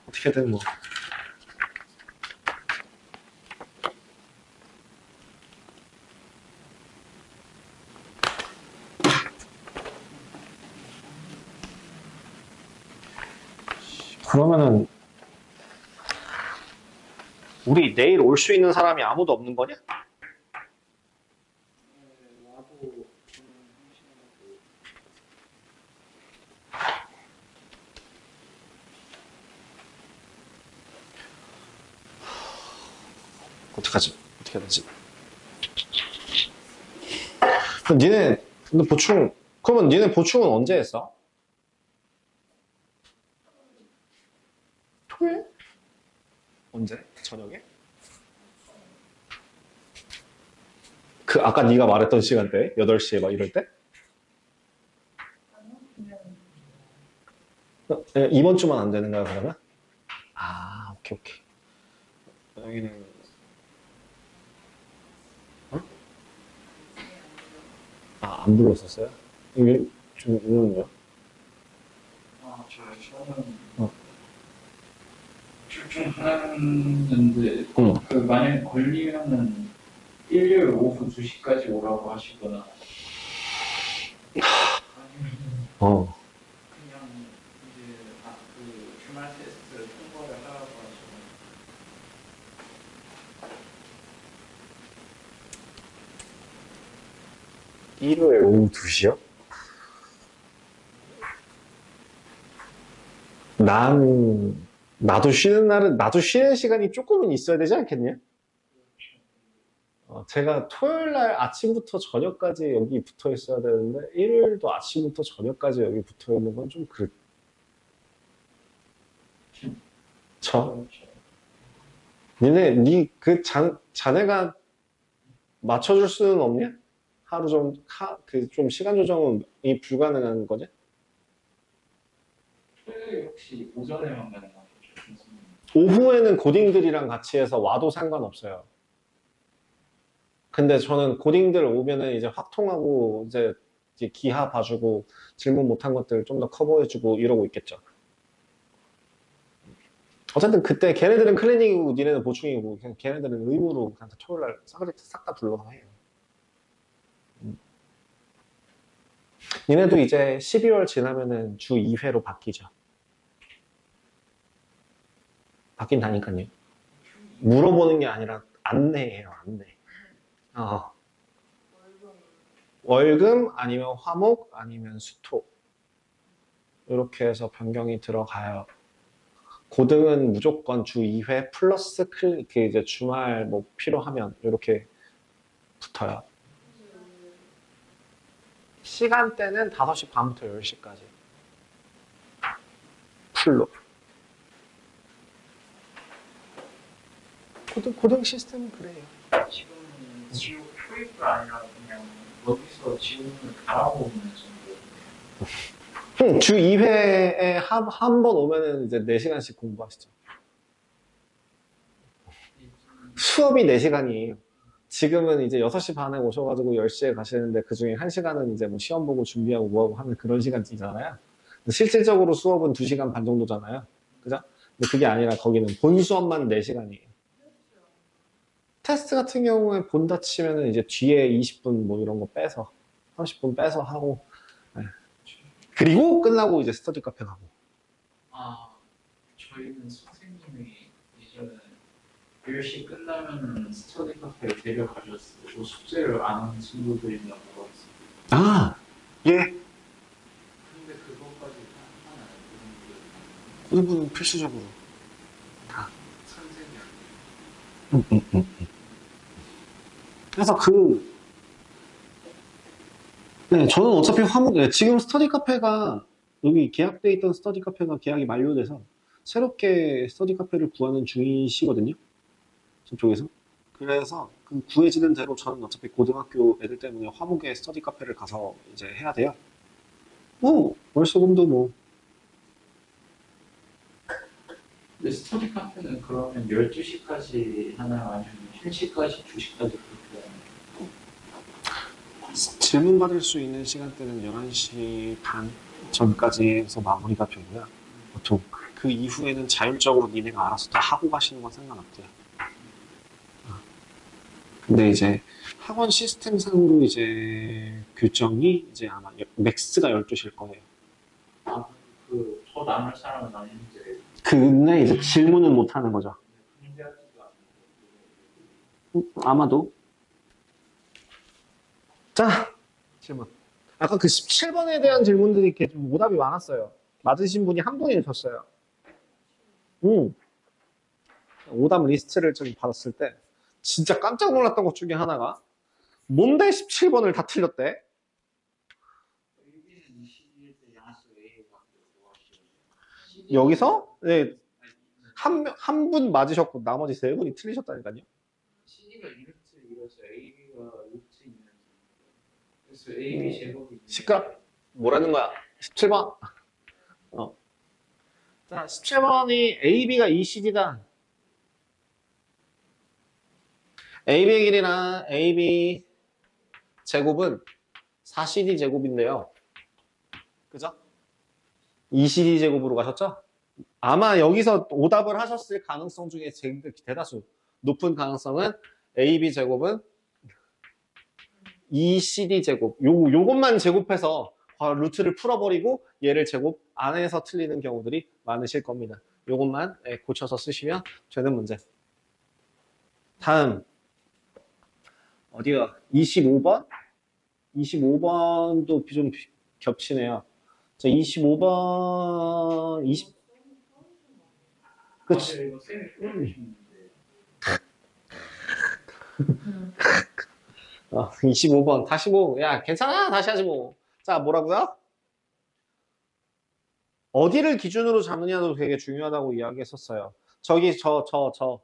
어떻게든 뭐. 그러면은 우리 내일 올 수 있는 사람이 아무도 없는 거냐? 와도 저는 한 시간하고 어떡하지? 어떻게 해야 되지? 그럼 니네 근데 그러면 니네 보충은 언제 했어? 토요일? 언제? 저녁에? 그 아까 네가 말했던 시간대 8시에 막 이럴 때? 이번 주만 안 되는 거야 그러면? 아 오케이 오케이. 여기는 어? 안 불렀었어요? 이게 좀 이거는요? 저는 어. 출중하는데 응. 그 만약에 걸리면은 일요일 오후 2시까지 오라고 하시거나 아니면 어. 그냥 이제 그 주말 테스트를 통과를 하라고 하시거나 일요일 오후 2시요? 나도 쉬는 날은, 나도 쉬는 시간이 조금은 있어야 되지 않겠냐? 제가 토요일 날 아침부터 저녁까지 여기 붙어 있어야 되는데, 일요일도 아침부터 저녁까지 여기 붙어 있는 건 좀 그렇죠? 자네가 맞춰줄 수는 없냐? 하루 좀 시간 조정이 불가능한 거지? 토요일 혹시 오전에만 가능하죠? 오후에는 고딩들이랑 같이 해서 와도 상관없어요. 근데 저는 고딩들 오면은 이제 확통하고 이제 기하 봐주고 질문 못한 것들 좀 더 커버해주고 이러고 있겠죠. 어쨌든 그때 걔네들은 클리닉이고 니네는 보충이고 그냥 걔네들은 의무로 그냥 토요일날 싹 다 불러서 해요. 니네도 이제 12월 지나면은 주 2회로 바뀌죠. 바뀐다니까요. 물어보는 게 아니라 안내예요, 안내. 월금 아니면 화목 아니면 수토 이렇게 해서 변경이 들어가요. 고등은 무조건 주 2회 플러스 이제 주말 뭐 필요하면 이렇게 붙어요. 시간대는 5시 반부터 10시까지. 풀로. 고등 시스템은 그래요. 지금 지금 토익도 아니라 그냥 여기서 지원을 갈아오는 정도. 주 2회에 한 번 오면은 이제 4시간씩 공부하시죠. 수업이 4시간이에요. 지금은 이제 6시 반에 오셔가지고 10시에 가시는데 그 중에 1시간은 이제 뭐 시험 보고 준비하고 뭐하고 하는 그런 시간이잖아요. 실질적으로 수업은 2시간 반 정도잖아요. 그죠? 근데 그게 아니라 거기는 본 수업만 4시간이에요. 테스트 같은 경우에 본다 치면은 이제 뒤에 20분 뭐 이런 거 빼서 30분 빼서 하고 네. 그리고 끝나고 이제 스터디 카페 가고. 아, 저희는 선생님이 예전에 10시 끝나면 스터디 카페에 데려가셨어요. 숙제를 안 하는 친구들이 있는 것 같습니다. 아, 예. 근데 그것까지 하나요? 일부는 필수적으로. 선생님. 그래서 네, 저는 어차피 화목에 지금 스터디 카페가 여기 계약돼 있던 스터디 카페가 계약이 만료돼서 새롭게 스터디 카페를 구하는 중이시거든요. 저쪽에서. 그래서 그 구해지는 대로 저는 어차피 고등학교 애들 때문에 화목에 스터디 카페를 가서 이제 해야 돼요. 뭐 월수금도 뭐 근데 스터디 카페는 그러면 12시까지 하나요? 아니면 1시까지, 2시까지 그렇게 하나요? 질문 받을 수 있는 시간대는 11시 반 전까지 해서 마무리가 되고요. 보통 그 이후에는 자율적으로 니네가 알아서 다 하고 가시는 건 상관없대요. 근데 이제 학원 시스템상으로 이제 규정이 이제 아마 맥스가 12시일 거예요. 아, 더 남을 사람은 아닌데 근데 이제 질문은 못 하는 거죠. 공개하지도 않고 아마도. 자, 질문. 아까 그 17번에 대한 질문들이 이렇게 좀 오답이 많았어요. 맞으신 분이 한 분이셨어요. 오답 리스트를 좀 받았을 때 진짜 깜짝 놀랐던 것 중에 하나가 뭔데 17번을 다 틀렸대? AB는 22일 때 양수 A가 여기서 네, 한 분 맞으셨고 나머지 세 분이 틀리셨다니까요. CD가 이루트 이어서 AB가 루트 있는 그래서 AB 제곱이 시끄러. 뭐라는 거야? 17번. 자, 17번이 AB가 2CD다. AB의 길이랑 AB 제곱은 4CD 제곱인데요. 그죠? 2CD 제곱으로 가셨죠? 아마 여기서 오답을 하셨을 가능성 중에 대다수 높은 가능성은 AB 제곱은 2CD 제곱. 요것만 제곱해서 루트를 풀어버리고 얘를 제곱 안에서 틀리는 경우들이 많으실 겁니다. 요것만 고쳐서 쓰시면 되는 문제. 다음 어디요? 25번? 25번도 좀 겹치네요. 자, 25번 그치 이거 쌤이 풀어주시는데 25번 다시 뭐, 야, 괜찮아. 다시 하지 뭐. 자, 뭐라고요? 어디를 기준으로 잡느냐도 되게 중요하다고 이야기했었어요. 저기, 3km,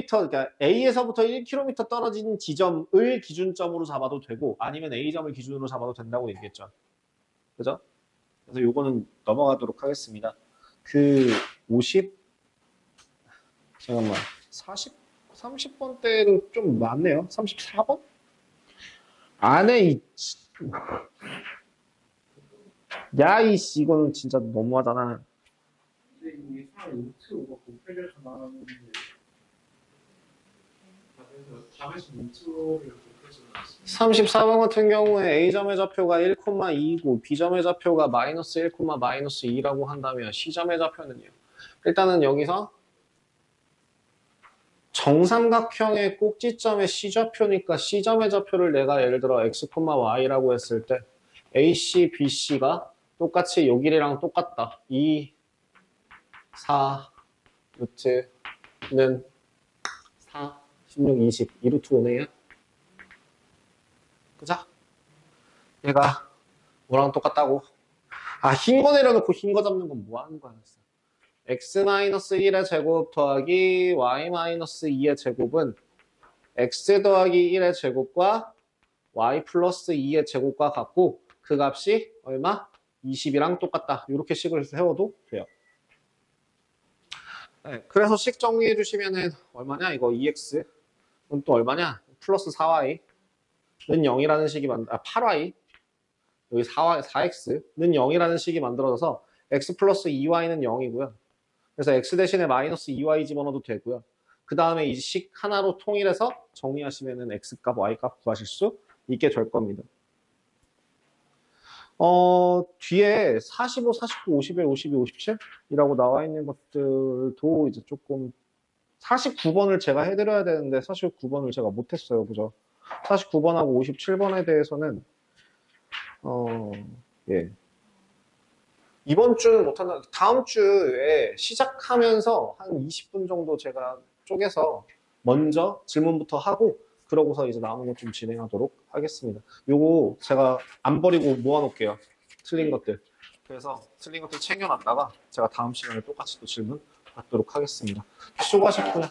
그러니까 A에서부터 1km 떨어진 지점을 기준점으로 잡아도 되고, 아니면 A점을 기준으로 잡아도 된다고 얘기했죠. 그죠? 그래서 요거는 넘어가도록 하겠습니다. 잠깐만, 30번 때도 좀 많네요. 34번? 안에 야이씨, 이거는 진짜 너무하잖아. 근데 이 사람 루트 오가 곱해져서 나왔는데 답에서 루트를 곱해서 나왔습니다. 34번 같은 경우에 A점의 좌표가 1,2고 B점의 좌표가 마이너스 1, 마이너스 2라고 한다면 C점의 좌표는요. 일단은 여기서 정삼각형의 꼭지점의 C좌표니까 C점의 좌표를 내가 예를 들어 X, Y라고 했을 때 AC, BC가 똑같이 요 길이랑 똑같다. 2, 4, 루트는 4, 16, 20. 이 루트 오네요. 그죠? 얘가 뭐랑 똑같다고. 흰 거 내려놓고 흰 거 잡는 건 뭐 하는 거야? x-1의 제곱 더하기 y-2의 제곱은 x 더하기 1의 제곱과 y 플러스 2의 제곱과 같고 그 값이 얼마? 20이랑 똑같다. 이렇게 식을 세워도 돼요. 네, 그래서 식 정리해 주시면은 얼마냐? 이거 2x. 그럼 또 얼마냐? 플러스 4y는 0이라는 식이 8y. 여기 4x는 0이라는 식이 만들어져서 x 플러스 2y는 0이고요. 그래서 x 대신에 마이너스 2y 집어넣어도 되고요. 그 다음에 이 식 하나로 통일해서 정리하시면은 X값, Y값 구하실 수 있게 될 겁니다. 뒤에 45, 49, 51, 52, 57이라고 나와 있는 것들도 이제 조금 49번을 제가 해드려야 되는데 49번을 제가 못했어요. 그죠? 49번하고 57번에 대해서는 예. 이번 주는 못한다. 다음 주에 시작하면서 한 20분 정도 제가 쪼개서 먼저 질문부터 하고 그러고서 이제 남은 거 좀 진행하도록 하겠습니다. 요거 제가 안 버리고 모아놓을게요. 틀린 것들. 그래서 틀린 것들 챙겨놨다가 제가 다음 시간에 똑같이 또 질문 받도록 하겠습니다. 수고하셨고요.